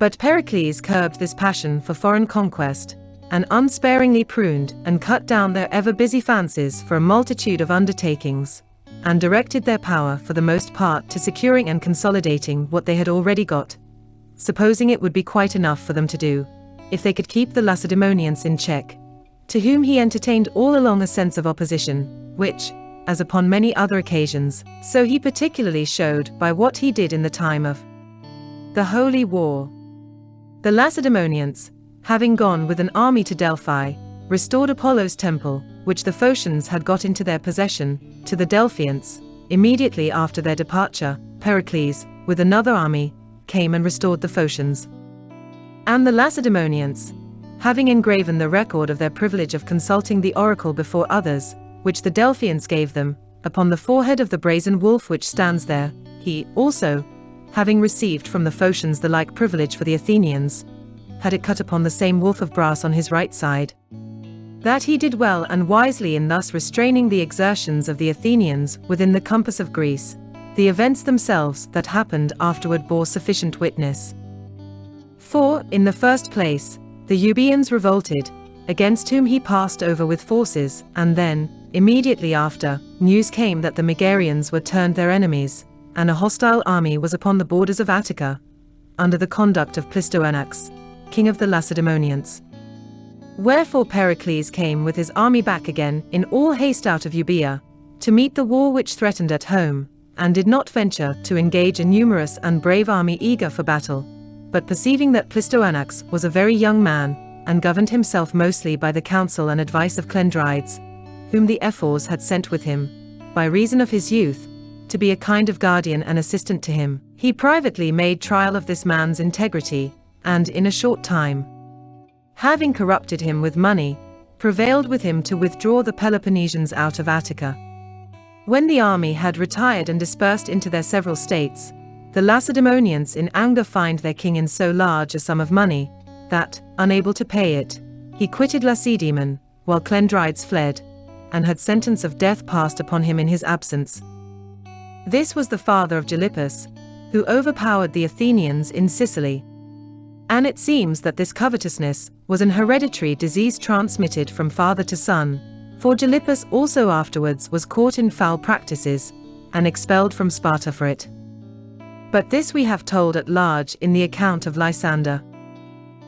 Speaker 1: But Pericles curbed this passion for foreign conquest, and unsparingly pruned and cut down their ever-busy fancies for a multitude of undertakings, and directed their power for the most part to securing and consolidating what they had already got, supposing it would be quite enough for them to do, if they could keep the Lacedaemonians in check, to whom he entertained all along a sense of opposition, which, as upon many other occasions, so he particularly showed by what he did in the time of the Holy War. The Lacedaemonians, having gone with an army to Delphi, restored Apollo's temple, which the Phocians had got into their possession, to the Delphians. Immediately after their departure, Pericles, with another army, came and restored the Phocians. And the Lacedaemonians, having engraven the record of their privilege of consulting the oracle before others, which the Delphians gave them, upon the forehead of the brazen wolf which stands there, he, also, having received from the Phocians the like privilege for the Athenians, had it cut upon the same wolf of brass on his right side. That he did well and wisely in thus restraining the exertions of the Athenians within the compass of Greece. The events themselves that happened afterward bore sufficient witness. For, in the first place, the Euboeans revolted, against whom he passed over with forces, and then, immediately after, news came that the Megarians were turned their enemies, and a hostile army was upon the borders of Attica, under the conduct of Plistoanax, king of the Lacedaemonians. Wherefore Pericles came with his army back again in all haste out of Euboea, to meet the war which threatened at home, and did not venture to engage a numerous and brave army eager for battle, but perceiving that Plistoanax was a very young man, and governed himself mostly by the counsel and advice of Clendrides, whom the Ephors had sent with him, by reason of his youth, to be a kind of guardian and assistant to him, he privately made trial of this man's integrity, and in a short time, having corrupted him with money, prevailed with him to withdraw the Peloponnesians out of Attica. When the army had retired and dispersed into their several states, the Lacedaemonians in anger fined their king in so large a sum of money, that, unable to pay it, he quitted Lacedaemon, while Clendrides fled, and had sentence of death passed upon him in his absence. This was the father of Gylippus, who overpowered the Athenians in Sicily. And it seems that this covetousness was an hereditary disease transmitted from father to son, for Gylippus also afterwards was caught in foul practices, and expelled from Sparta for it. But this we have told at large in the account of Lysander.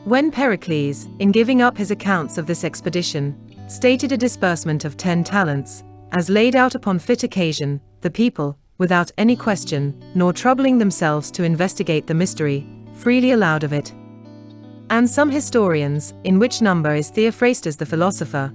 Speaker 1: When Pericles, in giving up his accounts of this expedition, stated a disbursement of 10 talents, as laid out upon fit occasion, the people, without any question, nor troubling themselves to investigate the mystery, freely allowed of it. And some historians, in which number is Theophrastus the philosopher,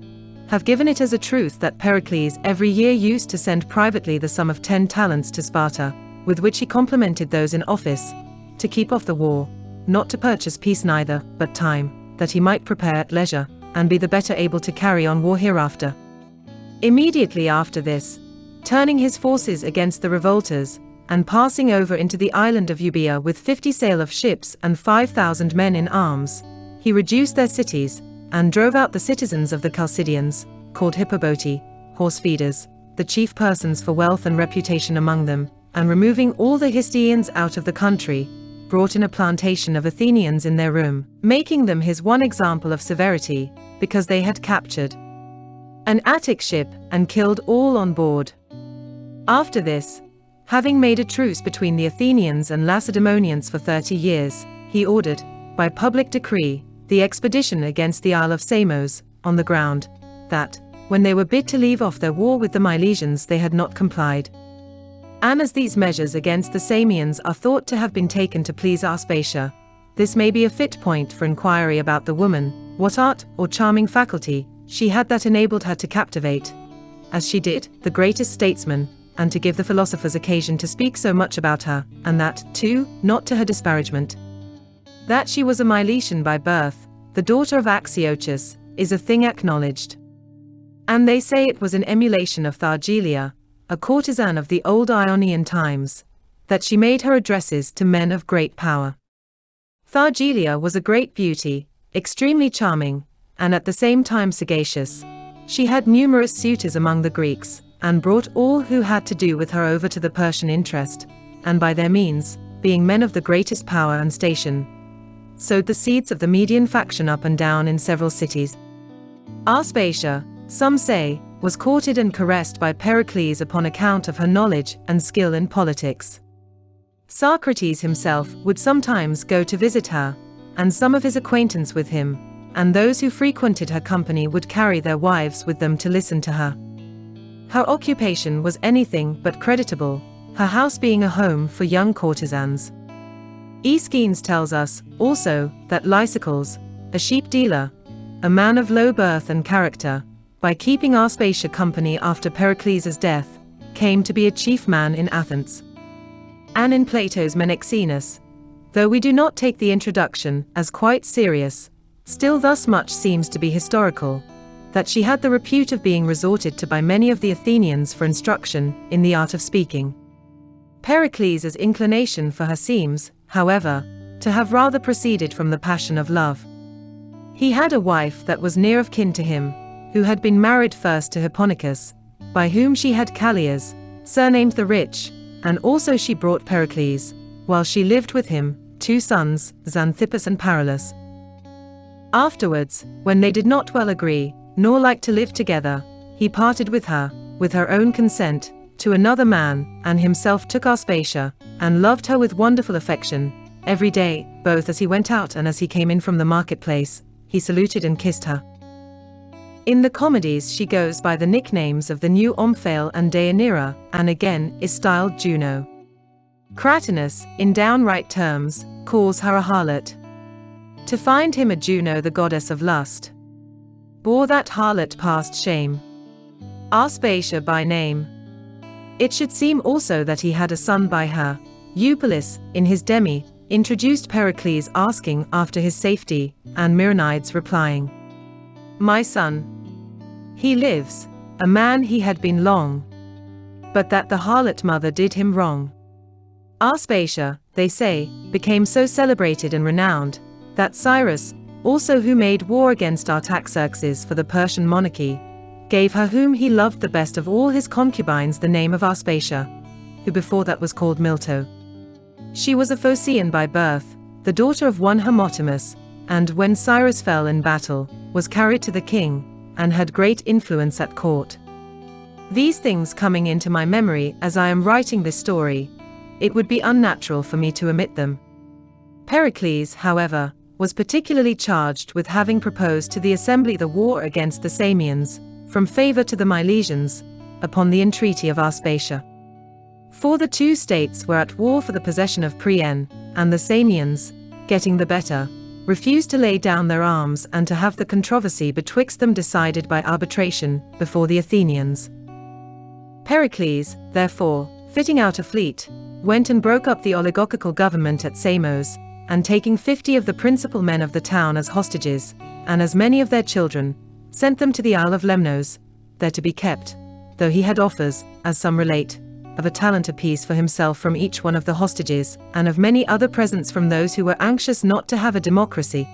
Speaker 1: have given it as a truth that Pericles every year used to send privately the sum of 10 talents to Sparta, with which he complimented those in office, to keep off the war, not to purchase peace neither, but time, that he might prepare at leisure, and be the better able to carry on war hereafter. Immediately after this, turning his forces against the revolters, and passing over into the island of Euboea with 50 sail of ships and 5,000 men in arms, he reduced their cities, and drove out the citizens of the Chalcidians, called Hippoboti, horse feeders, the chief persons for wealth and reputation among them, and removing all the Histiaeans out of the country, brought in a plantation of Athenians in their room, making them his one example of severity, because they had captured an Attic ship, and killed all on board. After this, having made a truce between the Athenians and Lacedaemonians for 30 years, he ordered, by public decree, the expedition against the Isle of Samos, on the ground that, when they were bid to leave off their war with the Milesians, they had not complied. And as these measures against the Samians are thought to have been taken to please Aspasia, this may be a fit point for inquiry about the woman, what art or charming faculty she had that enabled her to captivate, as she did, the greatest statesman, and to give the philosophers occasion to speak so much about her, and that, too, not to her disparagement. That she was a Milesian by birth, the daughter of Axiochus, is a thing acknowledged. And they say it was in emulation of Thargelia, a courtesan of the old Ionian times, that she made her addresses to men of great power. Thargelia was a great beauty, extremely charming, and at the same time sagacious. She had numerous suitors among the Greeks, and brought all who had to do with her over to the Persian interest, and by their means, being men of the greatest power and station, sowed the seeds of the Median faction up and down in several cities. Aspasia, some say, was courted and caressed by Pericles upon account of her knowledge and skill in politics. Socrates himself would sometimes go to visit her, and some of his acquaintance with him, and those who frequented her company would carry their wives with them to listen to her. Her occupation was anything but creditable, her house being a home for young courtesans. Aeschines tells us, also, that Lysicles, a sheep dealer, a man of low birth and character, by keeping Aspasia company after Pericles' death, came to be a chief man in Athens. And in Plato's Menexenus, though we do not take the introduction as quite serious, still thus much seems to be historical, that she had the repute of being resorted to by many of the Athenians for instruction in the art of speaking. Pericles' inclination for her seems, however, to have rather proceeded from the passion of love. He had a wife that was near of kin to him, who had been married first to Hipponicus, by whom she had Callias, surnamed the Rich, and also she brought Pericles, while she lived with him, 2 sons, Xanthippus and Pericles. Afterwards, when they did not well agree, nor like to live together, he parted with her own consent, to another man, and himself took Aspasia, and loved her with wonderful affection. Every day, both as he went out and as he came in from the marketplace, he saluted and kissed her. In the comedies she goes by the nicknames of the new Omphale and Deianira, and again is styled Juno. Cratinus, in downright terms, calls her a harlot. To find him a Juno, the goddess of lust, bore that harlot past shame. Aspasia by name. It should seem also that he had a son by her. Eupolis, in his Demi, introduced Pericles asking after his safety, and Myronides replying, "My son, he lives, a man he had been long, but that the harlot mother did him wrong." Aspasia, they say, became so celebrated and renowned, that Cyrus, also who made war against Artaxerxes for the Persian monarchy, gave her whom he loved the best of all his concubines the name of Aspasia, who before that was called Milto. She was a Phocian by birth, the daughter of one Hermotimus, and when Cyrus fell in battle, was carried to the king, and had great influence at court. These things coming into my memory as I am writing this story, it would be unnatural for me to omit them. Pericles, however, was particularly charged with having proposed to the assembly the war against the Samians, from favor to the Milesians, upon the entreaty of Aspasia. For the 2 states were at war for the possession of Priene, and the Samians, getting the better, refused to lay down their arms and to have the controversy betwixt them decided by arbitration, before the Athenians. Pericles, therefore, fitting out a fleet, went and broke up the oligarchical government at Samos, and taking 50 of the principal men of the town as hostages, and as many of their children, sent them to the Isle of Lemnos, there to be kept, though he had offers, as some relate, of a talent apiece for himself from each one of the hostages, and of many other presents from those who were anxious not to have a democracy.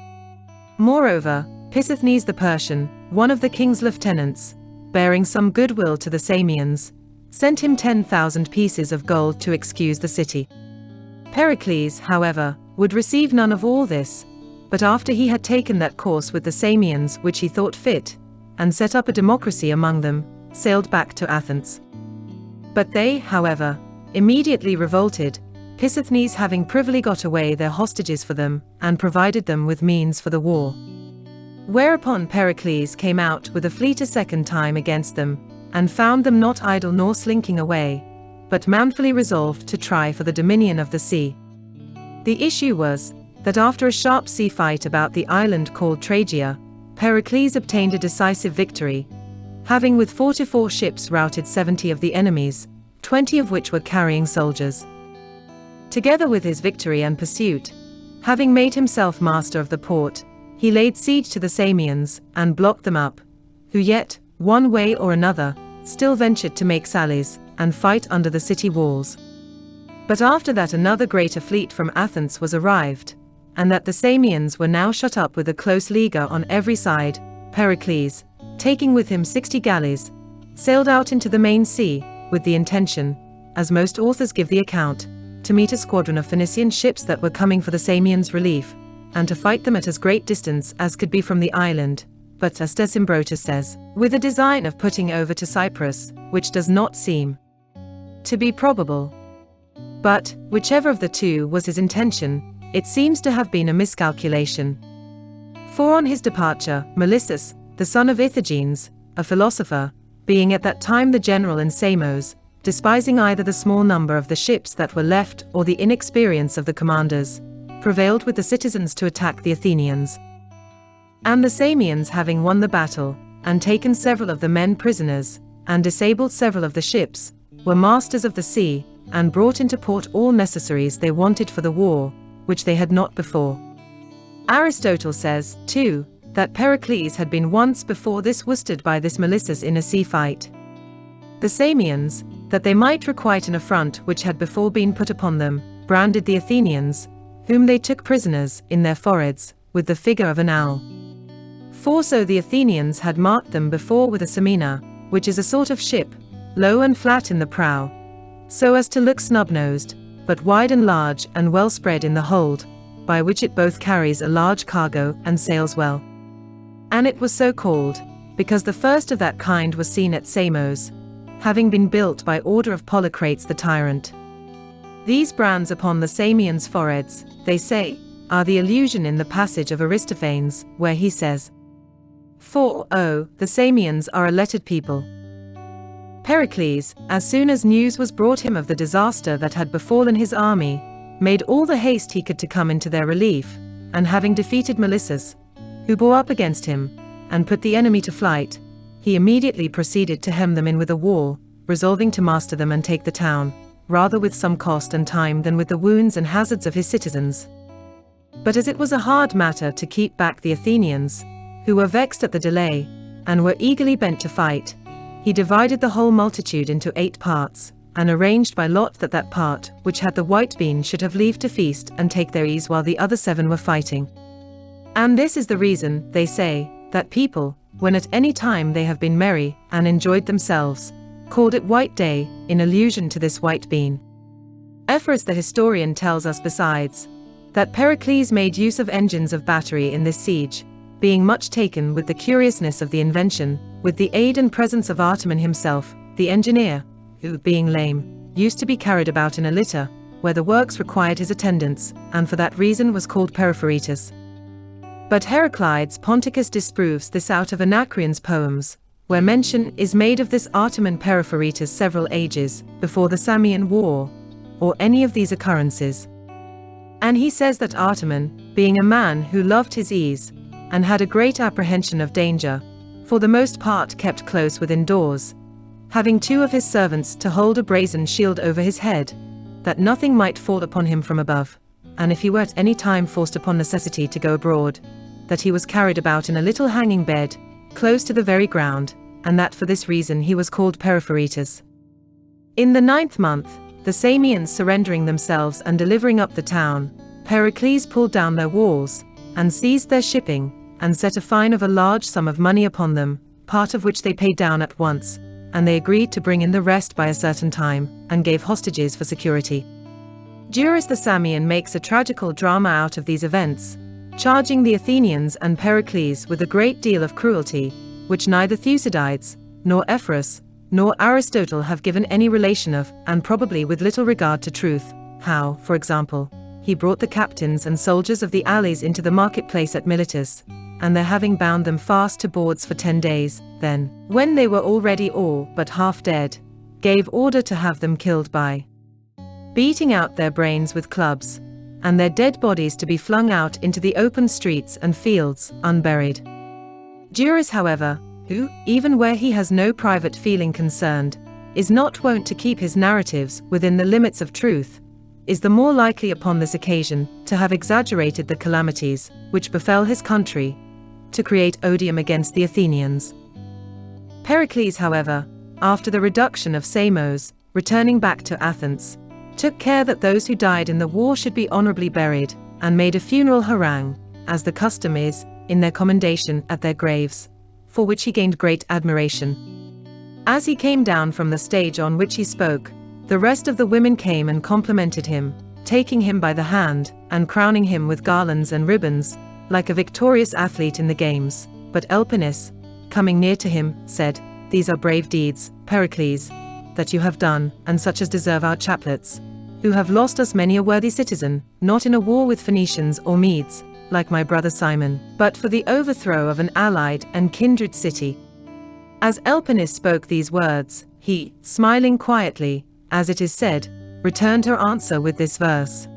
Speaker 1: Moreover, Pisithnes the Persian, one of the king's lieutenants, bearing some goodwill to the Samians, sent him 10,000 pieces of gold to excuse the city. Pericles, however, would receive none of all this, but after he had taken that course with the Samians which he thought fit, and set up a democracy among them, sailed back to Athens. But they, however, immediately revolted, Pisithnes having privily got away their hostages for them, and provided them with means for the war. Whereupon Pericles came out with a fleet a second time against them, and found them not idle nor slinking away, but manfully resolved to try for the dominion of the sea. The issue was, that after a sharp sea fight about the island called Tragia, Pericles obtained a decisive victory, having with 44 ships routed 70 of the enemies, 20 of which were carrying soldiers. Together with his victory and pursuit, having made himself master of the port, he laid siege to the Samians, and blocked them up, who yet, one way or another, still ventured to make sallies, and fight under the city walls. But after that another greater fleet from Athens was arrived, and that the Samians were now shut up with a close leaguer on every side, Pericles, taking with him 60 galleys, sailed out into the main sea, with the intention, as most authors give the account, to meet a squadron of Phoenician ships that were coming for the Samians' relief, and to fight them at as great distance as could be from the island, but as Decembrotus says, with a design of putting over to Cyprus, which does not seem to be probable. But, whichever of the two was his intention, it seems to have been a miscalculation. For on his departure, Melissus, the son of Ithagenes, a philosopher, being at that time the general in Samos, despising either the small number of the ships that were left or the inexperience of the commanders, prevailed with the citizens to attack the Athenians. And the Samians having won the battle, and taken several of the men prisoners, and disabled several of the ships, were masters of the sea, and brought into port all necessaries they wanted for the war, which they had not before. Aristotle says, too, that Pericles had been once before this worsted by this Melissus in a sea fight. The Samians, that they might requite an affront which had before been put upon them, branded the Athenians, whom they took prisoners, in their foreheads, with the figure of an owl. For so the Athenians had marked them before with a semina, which is a sort of ship, low and flat in the prow, so as to look snub-nosed, but wide and large and well spread in the hold, by which it both carries a large cargo and sails well. And it was so called, because the first of that kind was seen at Samos, having been built by order of Polycrates the tyrant. These brands upon the Samians' foreheads, they say, are the allusion in the passage of Aristophanes, where he says, "For, the Samians are a lettered people." Pericles, as soon as news was brought him of the disaster that had befallen his army, made all the haste he could to come into their relief, and having defeated Melissus, who bore up against him, and put the enemy to flight, he immediately proceeded to hem them in with a wall, resolving to master them and take the town, rather with some cost and time than with the wounds and hazards of his citizens. But as it was a hard matter to keep back the Athenians, who were vexed at the delay, and were eagerly bent to fight, he divided the whole multitude into 8 parts, and arranged by lot that that part which had the white bean should have leave to feast and take their ease while the other 7 were fighting. And this is the reason, they say, that people, when at any time they have been merry and enjoyed themselves, called it White Day, in allusion to this white bean. Ephorus the historian tells us besides, that Pericles made use of engines of battery in this siege, being much taken with the curiousness of the invention, with the aid and presence of Artemon himself, the engineer, who, being lame, used to be carried about in a litter, where the works required his attendance, and for that reason was called Peripheretus. But Heraclides Ponticus disproves this out of Anacreon's poems, where mention is made of this Artemon Peripheretus several ages before the Samian War, or any of these occurrences. And he says that Artemon, being a man who loved his ease, and had a great apprehension of danger, for the most part kept close within doors, having 2 of his servants to hold a brazen shield over his head, that nothing might fall upon him from above, and if he were at any time forced upon necessity to go abroad, that he was carried about in a little hanging bed, close to the very ground, and that for this reason he was called Peripheretus. In the 9th month, the Samians surrendering themselves and delivering up the town, Pericles pulled down their walls, and seized their shipping, and set a fine of a large sum of money upon them, part of which they paid down at once, and they agreed to bring in the rest by a certain time, and gave hostages for security. Duris the Samian makes a tragical drama out of these events, charging the Athenians and Pericles with a great deal of cruelty, which neither Thucydides, nor Ephorus, nor Aristotle have given any relation of, and probably with little regard to truth, how, for example, he brought the captains and soldiers of the alleys into the marketplace at Miletus, and their having bound them fast to boards for 10 days, then, when they were already all but half dead, gave order to have them killed by beating out their brains with clubs, and their dead bodies to be flung out into the open streets and fields, unburied. Duris, however, who, even where he has no private feeling concerned, is not wont to keep his narratives within the limits of truth, is the more likely upon this occasion to have exaggerated the calamities which befell his country, to create odium against the Athenians. Pericles, however, after the reduction of Samos, returning back to Athens, took care that those who died in the war should be honorably buried, and made a funeral harangue, as the custom is, in their commendation at their graves, for which he gained great admiration. As he came down from the stage on which he spoke, the rest of the women came and complimented him, taking him by the hand, and crowning him with garlands and ribbons, like a victorious athlete in the games. But Elpinus, coming near to him, said, "These are brave deeds, Pericles, that you have done, and such as deserve our chaplets, who have lost us many a worthy citizen, not in a war with Phoenicians or Medes, like my brother Simon, but for the overthrow of an allied and kindred city." As Elpinus spoke these words, he, smiling quietly, as it is said, returned her answer with this verse: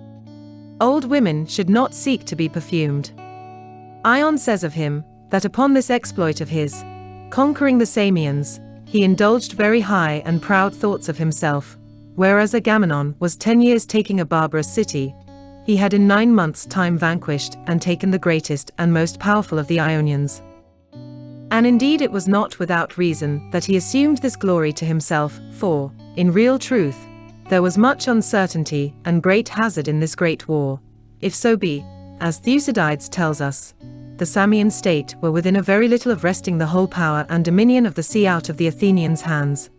Speaker 1: "Old women should not seek to be perfumed." Ion says of him, that upon this exploit of his, conquering the Samians, he indulged very high and proud thoughts of himself, whereas Agamemnon was 10 years taking a barbarous city, he had in 9 months' time vanquished and taken the greatest and most powerful of the Ionians. And indeed it was not without reason that he assumed this glory to himself, for, in real truth, there was much uncertainty and great hazard in this great war, if so be, as Thucydides tells us, the Samian state were within a very little of wresting the whole power and dominion of the sea out of the Athenians' hands.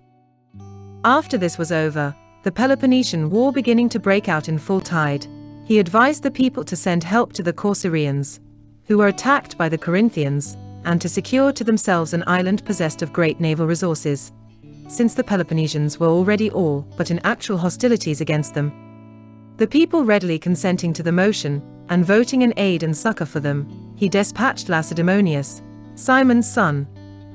Speaker 1: After this was over, the Peloponnesian War beginning to break out in full tide, he advised the people to send help to the Corcyraeans, who were attacked by the Corinthians, and to secure to themselves an island possessed of great naval resources, since the Peloponnesians were already all but in actual hostilities against them. The people readily consenting to the motion, and voting in aid and succor for them, he dispatched Idomenius, Simon's son,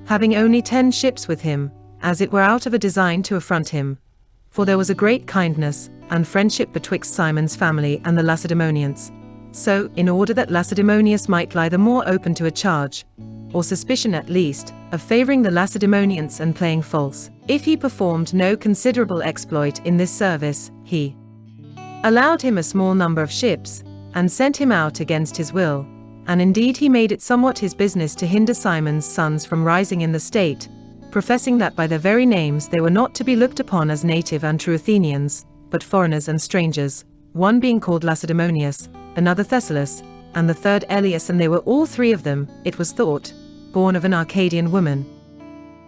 Speaker 1: having only 10 ships with him, as it were out of a design to affront him. For there was a great kindness and friendship betwixt Simon's family and the Lacedaemonians. So, in order that Lacedaemonius might lie the more open to a charge, or suspicion at least, of favouring the Lacedaemonians and playing false, if he performed no considerable exploit in this service, he allowed him a small number of ships, and sent him out against his will, and indeed he made it somewhat his business to hinder Simon's sons from rising in the state, professing that by their very names they were not to be looked upon as native and true Athenians, but foreigners and strangers, one being called Lacedaemonius, another Thessalus, and the third Elias, and they were all 3 of them, it was thought, born of an Arcadian woman.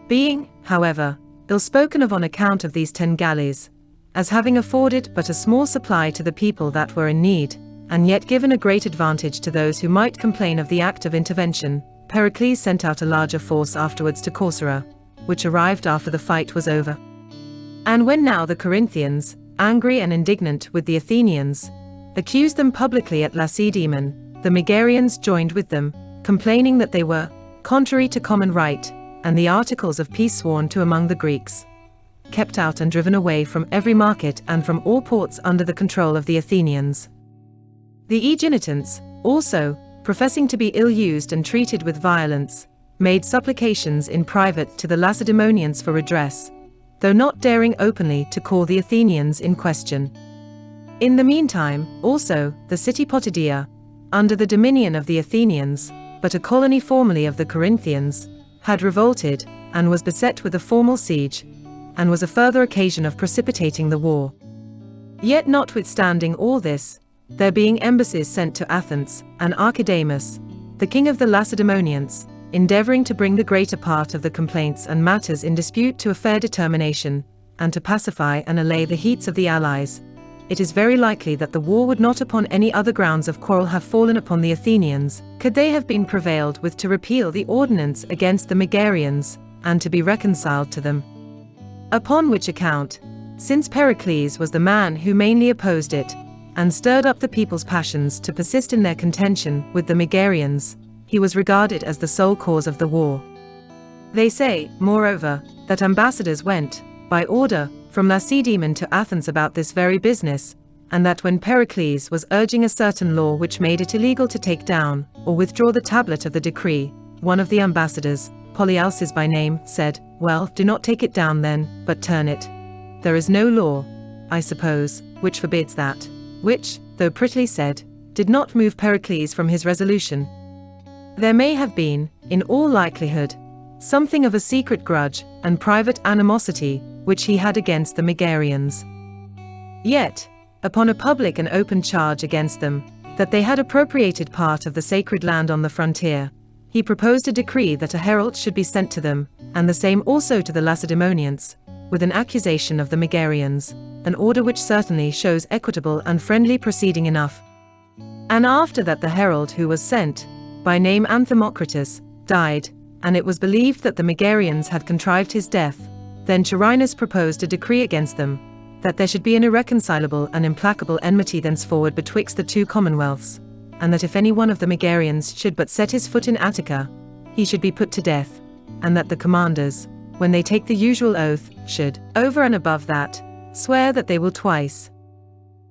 Speaker 1: Being, however, ill spoken of on account of these 10 galleys, as having afforded but a small supply to the people that were in need, and yet given a great advantage to those who might complain of the act of intervention, Pericles sent out a larger force afterwards to Corcyra, which arrived after the fight was over. And when now the Corinthians, angry and indignant with the Athenians, accused them publicly at Lacedaemon, the Megarians joined with them, complaining that they were contrary to common right, and the articles of peace sworn to among the Greeks, kept out and driven away from every market and from all ports under the control of the Athenians. The Aeginetans, also, professing to be ill-used and treated with violence, made supplications in private to the Lacedaemonians for redress, though not daring openly to call the Athenians in question. In the meantime, also, the city Potidaea, under the dominion of the Athenians, but a colony formerly of the Corinthians, had revolted, and was beset with a formal siege, and was a further occasion of precipitating the war. Yet notwithstanding all this, there being embassies sent to Athens, and Archidamus, the king of the Lacedaemonians, endeavoring to bring the greater part of the complaints and matters in dispute to a fair determination, and to pacify and allay the heats of the allies, it is very likely that the war would not upon any other grounds of quarrel have fallen upon the Athenians, could they have been prevailed with to repeal the ordinance against the Megarians, and to be reconciled to them. Upon which account, since Pericles was the man who mainly opposed it, and stirred up the people's passions to persist in their contention with the Megarians, he was regarded as the sole cause of the war. They say, moreover, that ambassadors went, by order, from Lacedaemon to Athens about this very business, and that when Pericles was urging a certain law which made it illegal to take down, or withdraw the tablet of the decree, one of the ambassadors, Polyalces by name, said, "Well, do not take it down then, but turn it. There is no law, I suppose, which forbids that," which, though prettily said, did not move Pericles from his resolution. There may have been, in all likelihood, something of a secret grudge and private animosity which he had against the Megarians. Yet, upon a public and open charge against them, that they had appropriated part of the sacred land on the frontier, he proposed a decree that a herald should be sent to them, and the same also to the Lacedaemonians, with an accusation of the Megarians, an order which certainly shows equitable and friendly proceeding enough. And after that the herald who was sent, by name Anthimocritus, died, and it was believed that the Megarians had contrived his death, then Chirinus proposed a decree against them, that there should be an irreconcilable and implacable enmity thenceforward betwixt the 2 commonwealths, and that if any one of the Megarians should but set his foot in Attica, he should be put to death, and that the commanders, when they take the usual oath, should, over and above that, swear that they will twice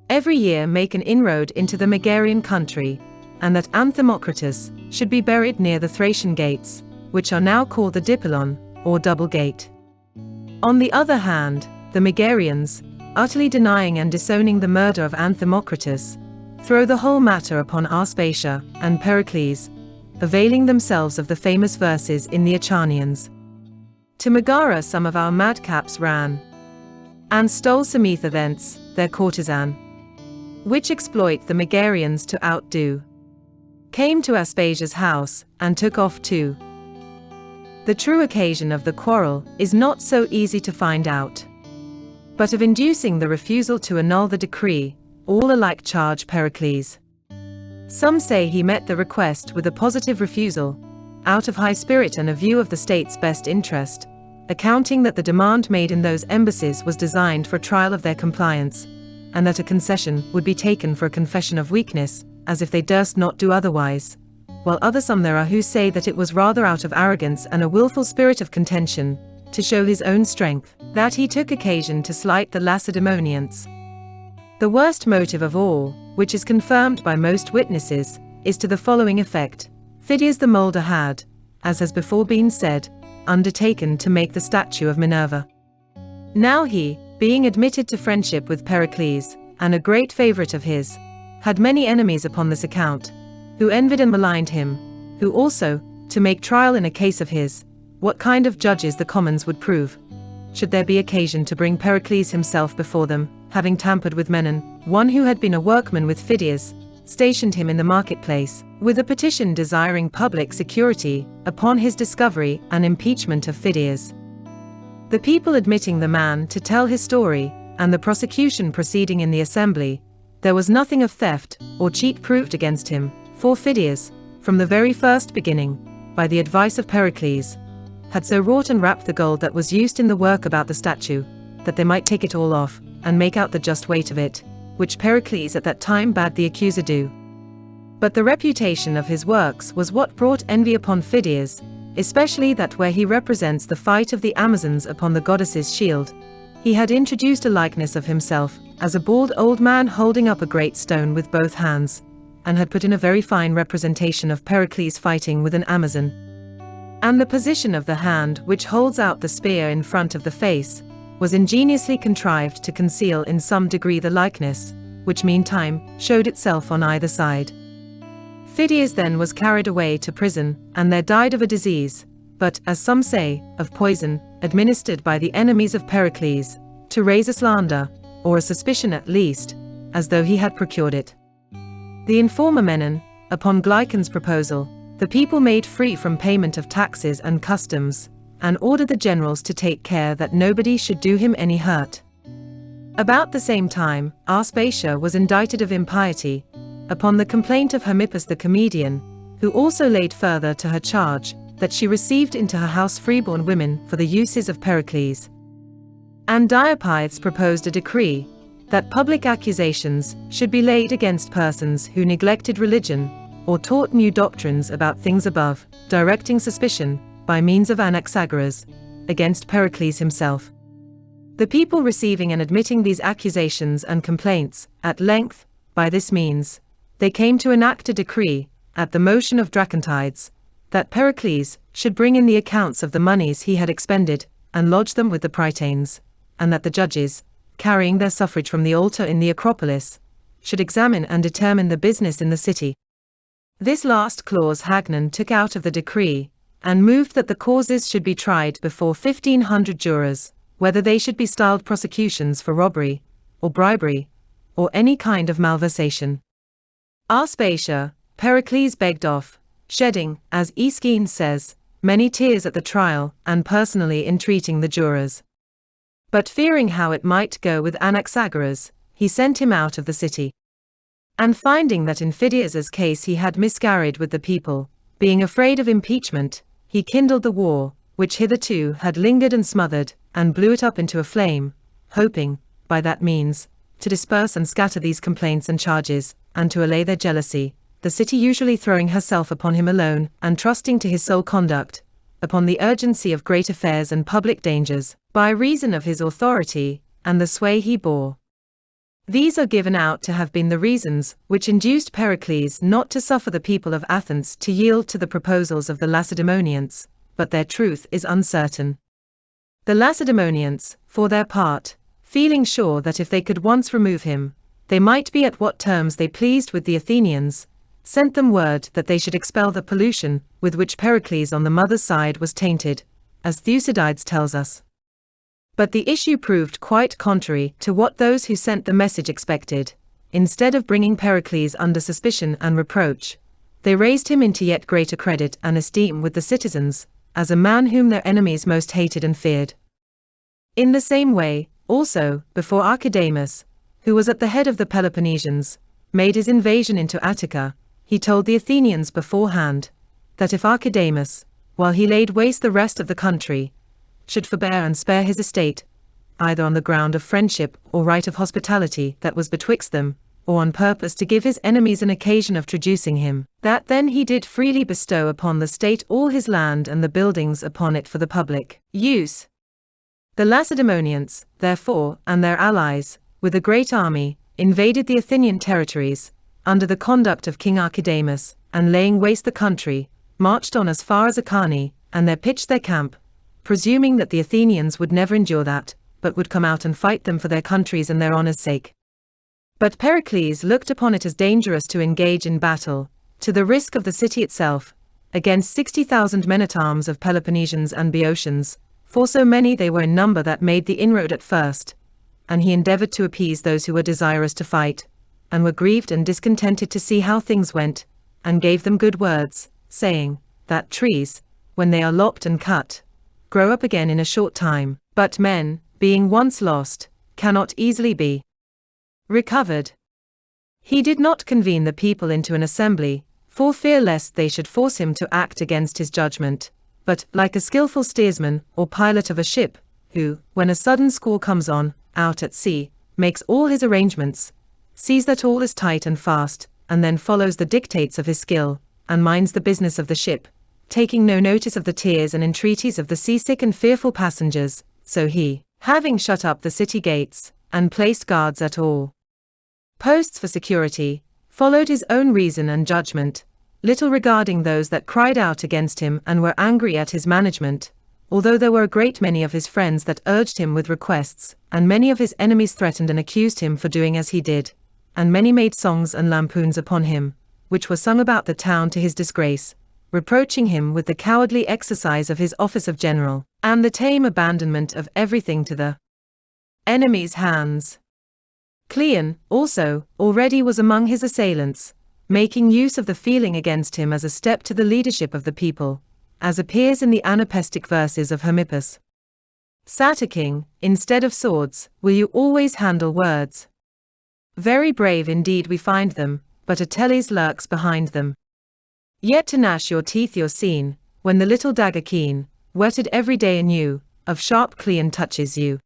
Speaker 1: every year make an inroad into the Megarian country, and that Anthimocritus should be buried near the Thracian gates, which are now called the Dipylon, or Double Gate. On the other hand, the Megarians, utterly denying and disowning the murder of Anthimocritus, throw the whole matter upon Aspasia and Pericles, availing themselves of the famous verses in the Acharnians. To Megara some of our madcaps ran, and stole Sametha thence, their courtesan, which exploit the Megarians to outdo. Came to Aspasia's house, and took off too. The true occasion of the quarrel is not so easy to find out. But of inducing the refusal to annul the decree, all alike charge Pericles. Some say he met the request with a positive refusal, out of high spirit and a view of the state's best interest, accounting that the demand made in those embassies was designed for trial of their compliance, and that a concession would be taken for a confession of weakness, as if they durst not do otherwise, while other some there are who say that it was rather out of arrogance and a wilful spirit of contention, to show his own strength, that he took occasion to slight the Lacedaemonians. The worst motive of all, which is confirmed by most witnesses, is to the following effect. Phidias the moulder had, as has before been said, undertaken to make the statue of Minerva. Now he, being admitted to friendship with Pericles, and a great favourite of his, had many enemies upon this account, who envied and maligned him, who also, to make trial in a case of his, what kind of judges the commons would prove, should there be occasion to bring Pericles himself before them, having tampered with Menon, one who had been a workman with Phidias, stationed him in the marketplace, with a petition desiring public security, upon his discovery and impeachment of Phidias. The people admitting the man to tell his story, and the prosecution proceeding in the assembly, there was nothing of theft or cheat proved against him, for Phidias, from the very first beginning, by the advice of Pericles, had so wrought and wrapped the gold that was used in the work about the statue, that they might take it all off, and make out the just weight of it, which Pericles at that time bade the accuser do. But the reputation of his works was what brought envy upon Phidias, especially that where he represents the fight of the Amazons upon the goddess's shield, he had introduced a likeness of himself, as a bald old man holding up a great stone with both hands, and had put in a very fine representation of Pericles fighting with an Amazon. And the position of the hand which holds out the spear in front of the face, was ingeniously contrived to conceal in some degree the likeness, which meantime showed itself on either side. Phidias then was carried away to prison, and there died of a disease, but, as some say, of poison, administered by the enemies of Pericles, to raise a slander, or a suspicion at least, as though he had procured it. The informer Menon, upon Glycon's proposal, the people made free from payment of taxes and customs, and ordered the generals to take care that nobody should do him any hurt. About the same time, Aspasia was indicted of impiety, upon the complaint of Hermippus the comedian, who also laid further to her charge, that she received into her house freeborn women for the uses of Pericles. And Diopithes proposed a decree, that public accusations should be laid against persons who neglected religion, or taught new doctrines about things above, directing suspicion, by means of Anaxagoras, against Pericles himself. The people receiving and admitting these accusations and complaints, at length, by this means, they came to enact a decree, at the motion of Dracontides, that Pericles should bring in the accounts of the monies he had expended, and lodge them with the Prytanes, and that the judges, carrying their suffrage from the altar in the Acropolis, should examine and determine the business in the city. This last clause Hagnon took out of the decree, and moved that the causes should be tried before 1,500 jurors, whether they should be styled prosecutions for robbery, or bribery, or any kind of malversation. Aspasia, Pericles begged off, shedding, as Aeschines says, many tears at the trial, and personally entreating the jurors. But fearing how it might go with Anaxagoras, he sent him out of the city. And finding that in Phidias's case he had miscarried with the people, being afraid of impeachment, he kindled the war, which hitherto had lingered and smothered, and blew it up into a flame, hoping, by that means, to disperse and scatter these complaints and charges, and to allay their jealousy, the city usually throwing herself upon him alone, and trusting to his sole conduct, upon the urgency of great affairs and public dangers, by reason of his authority, and the sway he bore. These are given out to have been the reasons which induced Pericles not to suffer the people of Athens to yield to the proposals of the Lacedaemonians, but their truth is uncertain. The Lacedaemonians, for their part, feeling sure that if they could once remove him, they might be at what terms they pleased with the Athenians, sent them word that they should expel the pollution with which Pericles on the mother's side was tainted, as Thucydides tells us. But the issue proved quite contrary to what those who sent the message expected. Instead of bringing Pericles under suspicion and reproach, they raised him into yet greater credit and esteem with the citizens, as a man whom their enemies most hated and feared. In the same way, also, before Archidamus, who was at the head of the Peloponnesians, made his invasion into Attica, he told the Athenians beforehand that if Archidamus, while he laid waste the rest of the country, should forbear and spare his estate, either on the ground of friendship or right of hospitality that was betwixt them, or on purpose to give his enemies an occasion of traducing him, that then he did freely bestow upon the state all his land and the buildings upon it for the public use. The Lacedaemonians, therefore, and their allies, with a great army, invaded the Athenian territories, under the conduct of King Archidamus, and laying waste the country, marched on as far as Acharnae, and there pitched their camp, presuming that the Athenians would never endure that, but would come out and fight them for their countries and their honour's sake. But Pericles looked upon it as dangerous to engage in battle, to the risk of the city itself, against 60,000 men-at-arms of Peloponnesians and Boeotians, for so many they were in number that made the inroad at first, and he endeavoured to appease those who were desirous to fight, and were grieved and discontented to see how things went, and gave them good words, saying, that trees, when they are lopped and cut, grow up again in a short time, but men, being once lost, cannot easily be recovered. He did not convene the people into an assembly, for fear lest they should force him to act against his judgment, but, like a skillful steersman or pilot of a ship, who, when a sudden squall comes on, out at sea, makes all his arrangements, sees that all is tight and fast, and then follows the dictates of his skill, and minds the business of the ship, taking no notice of the tears and entreaties of the seasick and fearful passengers, so he, having shut up the city gates, and placed guards at all posts for security, followed his own reason and judgment, little regarding those that cried out against him and were angry at his management, although there were a great many of his friends that urged him with requests, and many of his enemies threatened and accused him for doing as he did, and many made songs and lampoons upon him, which were sung about the town to his disgrace, reproaching him with the cowardly exercise of his office of general, and the tame abandonment of everything to the enemy's hands. Cleon, also, already was among his assailants, making use of the feeling against him as a step to the leadership of the people, as appears in the anapestic verses of Hermippus. Satyr king, instead of swords, will you always handle words? Very brave indeed we find them, but Ateles lurks behind them. Yet to gnash your teeth you're seen, when the little dagger keen, whetted every day anew, of sharp Cleon touches you.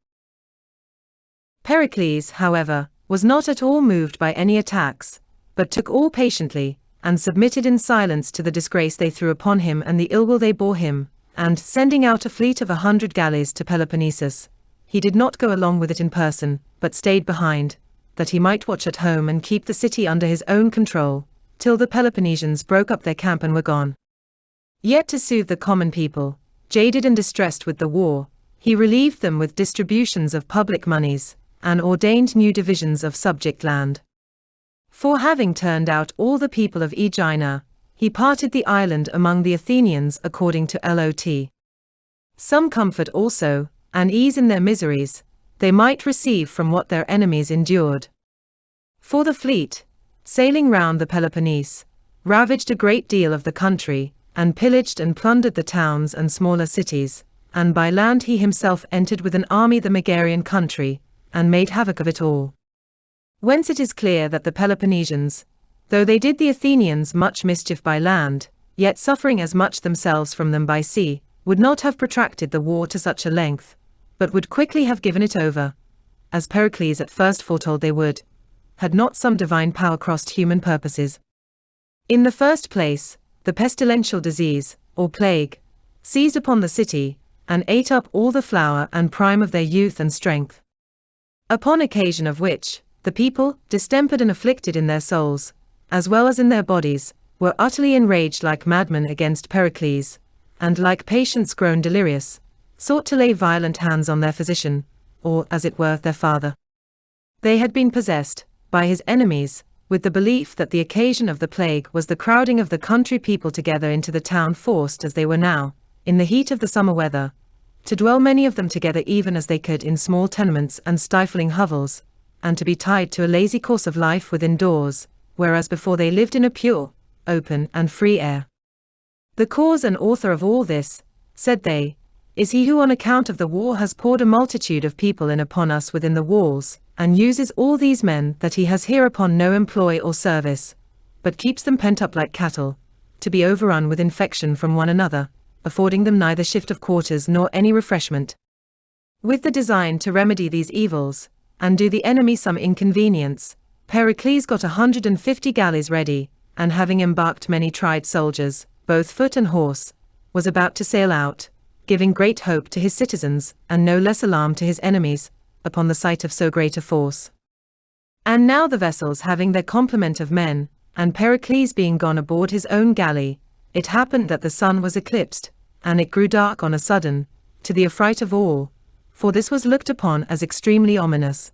Speaker 1: Pericles, however, was not at all moved by any attacks, but took all patiently, and submitted in silence to the disgrace they threw upon him and the ill will they bore him, and, sending out a fleet of 100 galleys to Peloponnesus, he did not go along with it in person, but stayed behind, that he might watch at home and keep the city under his own control, till the Peloponnesians broke up their camp and were gone. Yet to soothe the common people, jaded and distressed with the war, he relieved them with distributions of public moneys, and ordained new divisions of subject land. For having turned out all the people of Aegina, he parted the island among the Athenians according to Lot. Some comfort also, and ease in their miseries, they might receive from what their enemies endured. For the fleet, sailing round the Peloponnese, ravaged a great deal of the country, and pillaged and plundered the towns and smaller cities, and by land he himself entered with an army the Megarian country, and made havoc of it all. Whence it is clear that the Peloponnesians, though they did the Athenians much mischief by land, yet suffering as much themselves from them by sea, would not have protracted the war to such a length, but would quickly have given it over, as Pericles at first foretold they would, had not some divine power crossed human purposes. In the first place, the pestilential disease, or plague, seized upon the city, and ate up all the flower and prime of their youth and strength. Upon occasion of which, the people, distempered and afflicted in their souls, as well as in their bodies, were utterly enraged like madmen against Pericles, and like patients grown delirious, sought to lay violent hands on their physician, or, as it were, their father. They had been possessed, by his enemies, with the belief that the occasion of the plague was the crowding of the country people together into the town, forced as they were now, in the heat of the summer weather, to dwell many of them together even as they could in small tenements and stifling hovels, and to be tied to a lazy course of life within doors, whereas before they lived in a pure, open, and free air. The cause and author of all this, said they, is he who on account of the war has poured a multitude of people in upon us within the walls, and uses all these men that he has hereupon no employ or service, but keeps them pent up like cattle, to be overrun with infection from one another, affording them neither shift of quarters nor any refreshment. With the design to remedy these evils, and do the enemy some inconvenience, Pericles got 150 galleys ready, and having embarked many tried soldiers, both foot and horse, was about to sail out, giving great hope to his citizens, and no less alarm to his enemies, upon the sight of so great a force. And now the vessels having their complement of men, and Pericles being gone aboard his own galley, it happened that the sun was eclipsed, and it grew dark on a sudden, to the affright of all, for this was looked upon as extremely ominous.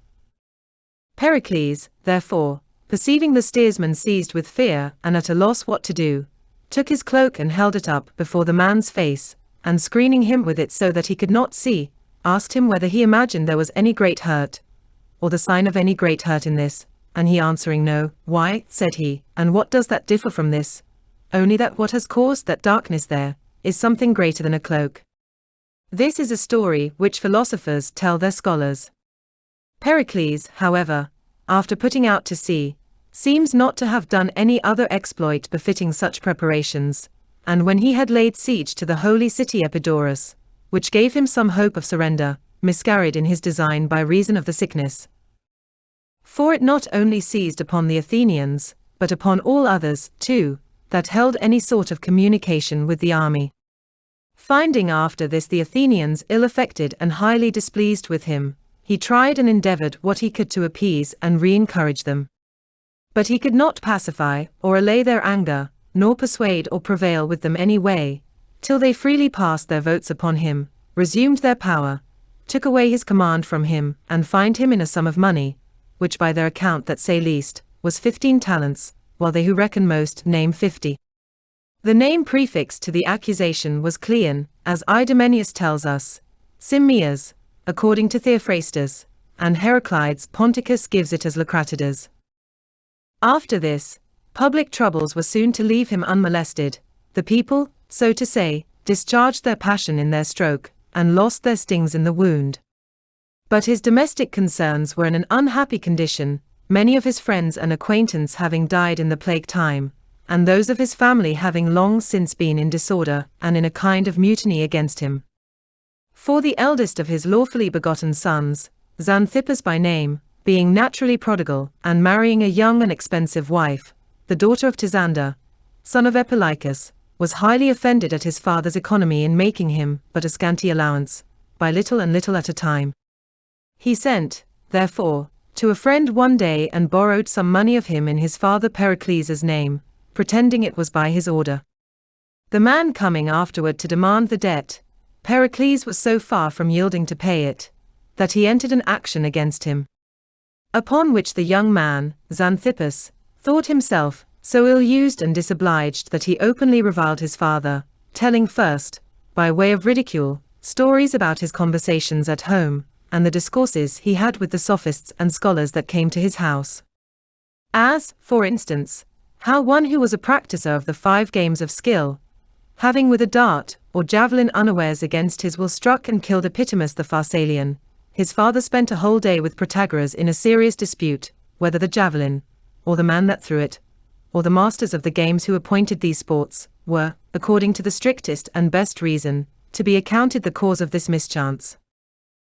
Speaker 1: Pericles, therefore, perceiving the steersman seized with fear and at a loss what to do, took his cloak and held it up before the man's face, and screening him with it so that he could not see, asked him whether he imagined there was any great hurt, or the sign of any great hurt in this, and he answering no, why, said he, and what does that differ from this? Only that what has caused that darkness there, is something greater than a cloak. This is a story which philosophers tell their scholars. Pericles, however, after putting out to sea, seems not to have done any other exploit befitting such preparations, and when he had laid siege to the holy city Epidaurus, which gave him some hope of surrender, miscarried in his design by reason of the sickness. For it not only seized upon the Athenians, but upon all others, too, that held any sort of communication with the army. Finding after this the Athenians ill-affected and highly displeased with him, he tried and endeavored what he could to appease and re-encourage them. But he could not pacify or allay their anger, nor persuade or prevail with them any way, till they freely passed their votes upon him, resumed their power, took away his command from him, and fined him in a sum of money, which by their account that say least, was 15 talents, while they who reckon most name 50. The name prefixed to the accusation was Cleon, as Idomenius tells us, Simmias, according to Theophrastus, and Heraclides Ponticus gives it as Lacratidas. After this, public troubles were soon to leave him unmolested. The people, so to say, discharged their passion in their stroke, and lost their stings in the wound. But his domestic concerns were in an unhappy condition, many of his friends and acquaintance having died in the plague time, and those of his family having long since been in disorder and in a kind of mutiny against him. For the eldest of his lawfully begotten sons, Xanthippus by name, being naturally prodigal, and marrying a young and expensive wife, the daughter of Tisander, son of Epicles, was highly offended at his father's economy in making him but a scanty allowance, by little and little at a time. He sent, therefore, to a friend one day and borrowed some money of him in his father Pericles' name, pretending it was by his order. The man coming afterward to demand the debt, Pericles was so far from yielding to pay it, that he entered an action against him. Upon which the young man, Xanthippus, thought himself so ill-used and disobliged that he openly reviled his father, telling first, by way of ridicule, stories about his conversations at home, and the discourses he had with the sophists and scholars that came to his house. As, for instance, how one who was a practicer of the 5 games of skill, having with a dart or javelin unawares against his will struck and killed Epitimus the Pharsalian, his father spent a whole day with Protagoras in a serious dispute, whether the javelin, or the man that threw it, or the masters of the games who appointed these sports, were, according to the strictest and best reason, to be accounted the cause of this mischance.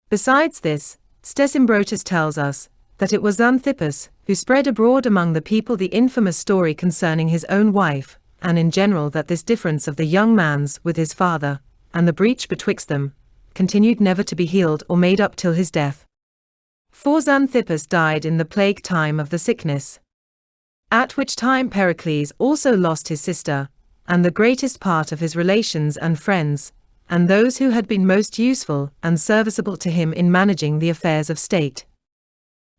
Speaker 1: Besides this, Stesimbrotus tells us, that it was Xanthippus, who spread abroad among the people the infamous story concerning his own wife, and in general that this difference of the young man's with his father, and the breach betwixt them, continued never to be healed or made up till his death. For Xanthippus died in the plague time of the sickness. At which time Pericles also lost his sister, and the greatest part of his relations and friends, and those who had been most useful and serviceable to him in managing the affairs of state.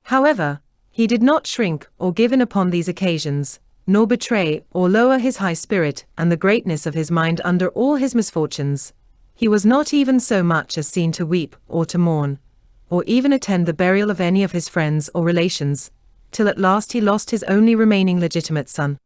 Speaker 1: However, He did not shrink or give in upon these occasions, nor betray or lower his high spirit and the greatness of his mind under all his misfortunes. He was not even so much as seen to weep or to mourn, or even attend the burial of any of his friends or relations, till at last he lost his only remaining legitimate son.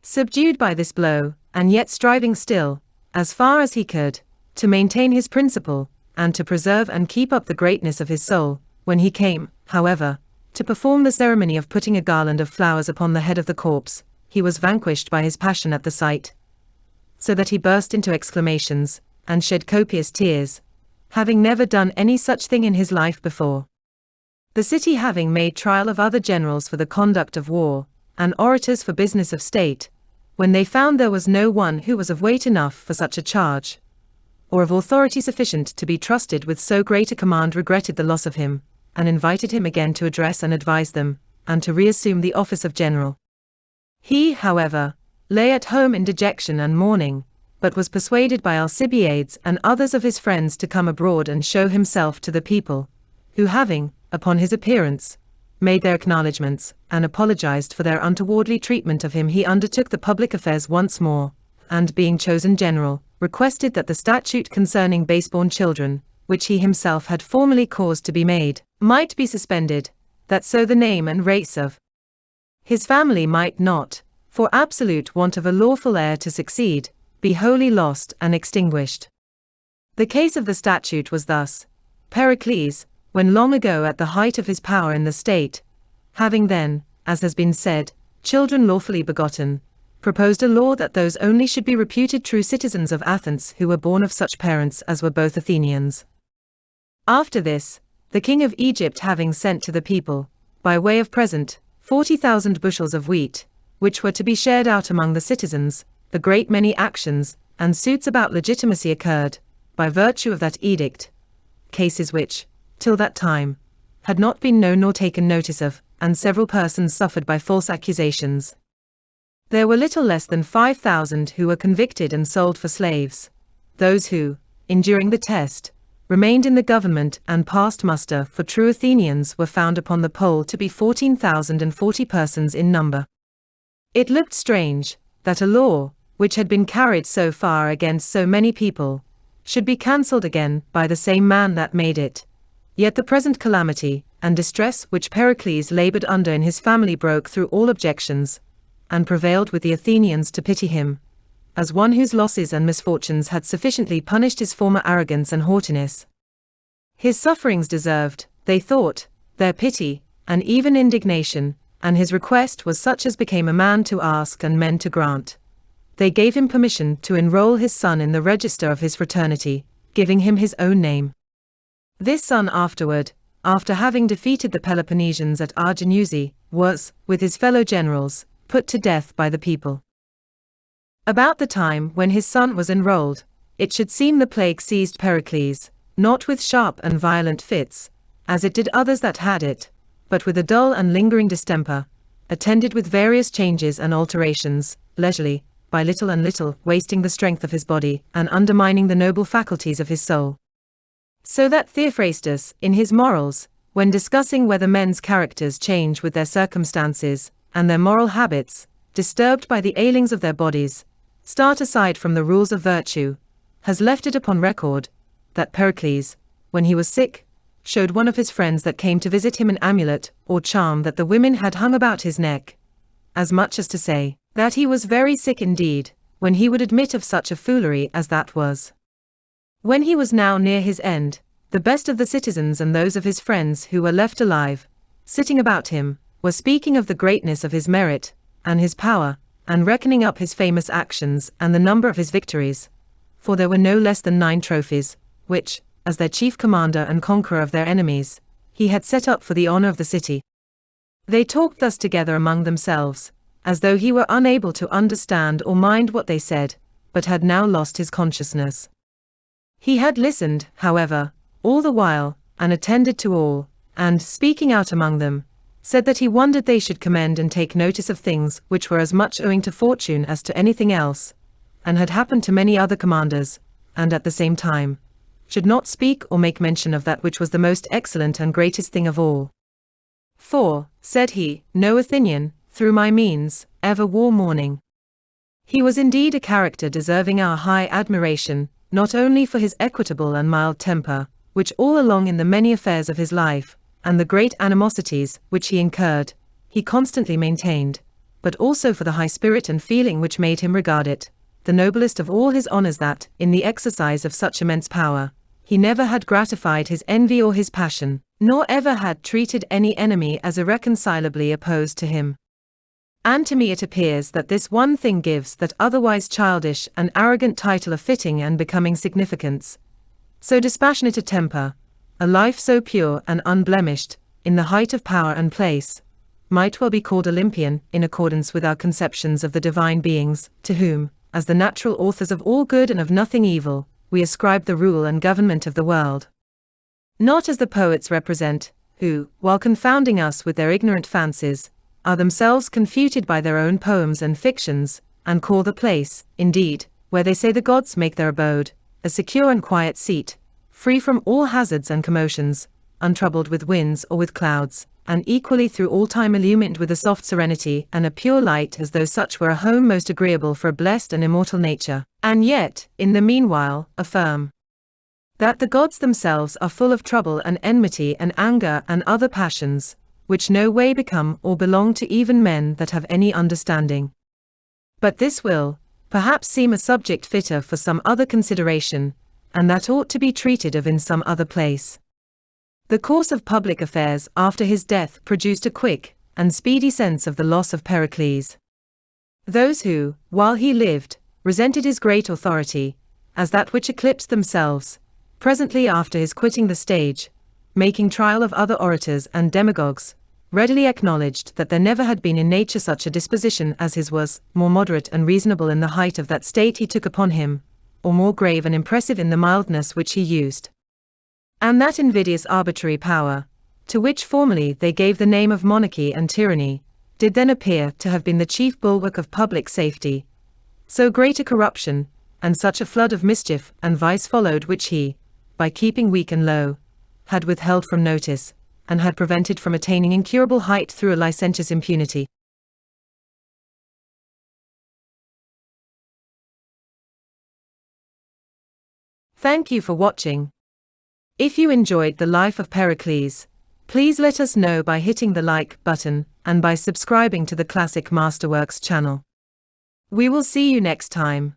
Speaker 1: Subdued by this blow, and yet striving still, as far as he could, to maintain his principle, and to preserve and keep up the greatness of his soul, when he came, however, to perform the ceremony of putting a garland of flowers upon the head of the corpse, he was vanquished by his passion at the sight, so that he burst into exclamations, and shed copious tears, having never done any such thing in his life before. The city having made trial of other generals for the conduct of war, and orators for business of state, when they found there was no one who was of weight enough for such a charge, or of authority sufficient to be trusted with so great a command, regretted the loss of him, and invited him again to address and advise them, and to reassume the office of general. He, however, lay at home in dejection and mourning, but was persuaded by Alcibiades and others of his friends to come abroad and show himself to the people, who having, upon his appearance, made their acknowledgments, and apologized for their untowardly treatment of him, he undertook the public affairs once more, and being chosen general, requested that the statute concerning base-born children, which he himself had formerly caused to be made, might be suspended, that so the name and race of his family might not, for absolute want of a lawful heir to succeed, be wholly lost and extinguished. The case of the statute was thus: Pericles, when long ago at the height of his power in the state, having then, as has been said, children lawfully begotten, proposed a law that those only should be reputed true citizens of Athens who were born of such parents as were both Athenians. After this, the king of Egypt having sent to the people, by way of present, 40,000 bushels of wheat, which were to be shared out among the citizens, a great many actions and suits about legitimacy occurred, by virtue of that edict, cases which, till that time, had not been known nor taken notice of, and several persons suffered by false accusations. There were little less than 5,000 who were convicted and sold for slaves. Those who, enduring the test, remained in the government and passed muster for true Athenians were found upon the poll to be 14,040 persons in number. It looked strange that a law, which had been carried so far against so many people, should be cancelled again by the same man that made it. Yet the present calamity and distress which Pericles labored under in his family broke through all objections, and prevailed with the Athenians to pity him, as one whose losses and misfortunes had sufficiently punished his former arrogance and haughtiness. His sufferings deserved, they thought, their pity, and even indignation, and his request was such as became a man to ask and men to grant. They gave him permission to enroll his son in the register of his fraternity, giving him his own name. This son afterward, after having defeated the Peloponnesians at Arginusi, was, with his fellow generals, put to death by the people. About the time when his son was enrolled, it should seem the plague seized Pericles, not with sharp and violent fits, as it did others that had it, but with a dull and lingering distemper, attended with various changes and alterations, leisurely, by little and little, wasting the strength of his body, and undermining the noble faculties of his soul. So that Theophrastus, in his Morals, when discussing whether men's characters change with their circumstances, and their moral habits, disturbed by the ailings of their bodies, start aside from the rules of virtue, has left it upon record, that Pericles, when he was sick, showed one of his friends that came to visit him an amulet, or charm that the women had hung about his neck, as much as to say, that he was very sick indeed, when he would admit of such a foolery as that was. When he was now near his end, the best of the citizens and those of his friends who were left alive, sitting about him, were speaking of the greatness of his merit, and his power, and reckoning up his famous actions and the number of his victories, for there were no less than 9 trophies, which, as their chief commander and conqueror of their enemies, he had set up for the honor of the city. They talked thus together among themselves, as though he were unable to understand or mind what they said, but had now lost his consciousness. He had listened, however, all the while, and attended to all, and, speaking out among them, said that he wondered they should commend and take notice of things which were as much owing to fortune as to anything else, and had happened to many other commanders, and at the same time, should not speak or make mention of that which was the most excellent and greatest thing of all. For, said he, no Athenian, through my means, ever wore mourning. He was indeed a character deserving our high admiration, not only for his equitable and mild temper, which all along in the many affairs of his life, and the great animosities which he incurred, he constantly maintained, but also for the high spirit and feeling which made him regard it the noblest of all his honors that, in the exercise of such immense power, he never had gratified his envy or his passion, nor ever had treated any enemy as irreconcilably opposed to him. And to me it appears that this one thing gives that otherwise childish and arrogant title a fitting and becoming significance. So dispassionate a temper, a life so pure and unblemished, in the height of power and place, might well be called Olympian, in accordance with our conceptions of the divine beings, to whom, as the natural authors of all good and of nothing evil, we ascribe the rule and government of the world. Not as the poets represent, who, while confounding us with their ignorant fancies, are themselves confuted by their own poems and fictions, and call the place, indeed, where they say the gods make their abode, a secure and quiet seat, free from all hazards and commotions, untroubled with winds or with clouds, and equally through all time illumined with a soft serenity and a pure light, as though such were a home most agreeable for a blessed and immortal nature, and yet, in the meanwhile, affirm that the gods themselves are full of trouble and enmity and anger and other passions, which no way become or belong to even men that have any understanding. But this will, perhaps, seem a subject fitter for some other consideration, and that ought to be treated of in some other place. The course of public affairs after his death produced a quick and speedy sense of the loss of Pericles. Those who, while he lived, resented his great authority, as that which eclipsed themselves, presently after his quitting the stage, making trial of other orators and demagogues, readily acknowledged that there never had been in nature such a disposition as his was, more moderate and reasonable in the height of that state he took upon him, or more grave and impressive in the mildness which he used. And that invidious arbitrary power, to which formerly they gave the name of monarchy and tyranny, did then appear to have been the chief bulwark of public safety. So great a corruption, and such a flood of mischief and vice followed, which he, by keeping weak and low, had withheld from notice, and had prevented from attaining incurable height through a licentious impunity. Thank you for watching. If you enjoyed the life of Pericles, please let us know by hitting the like button and by subscribing to the Classic Masterworks channel. We will see you next time.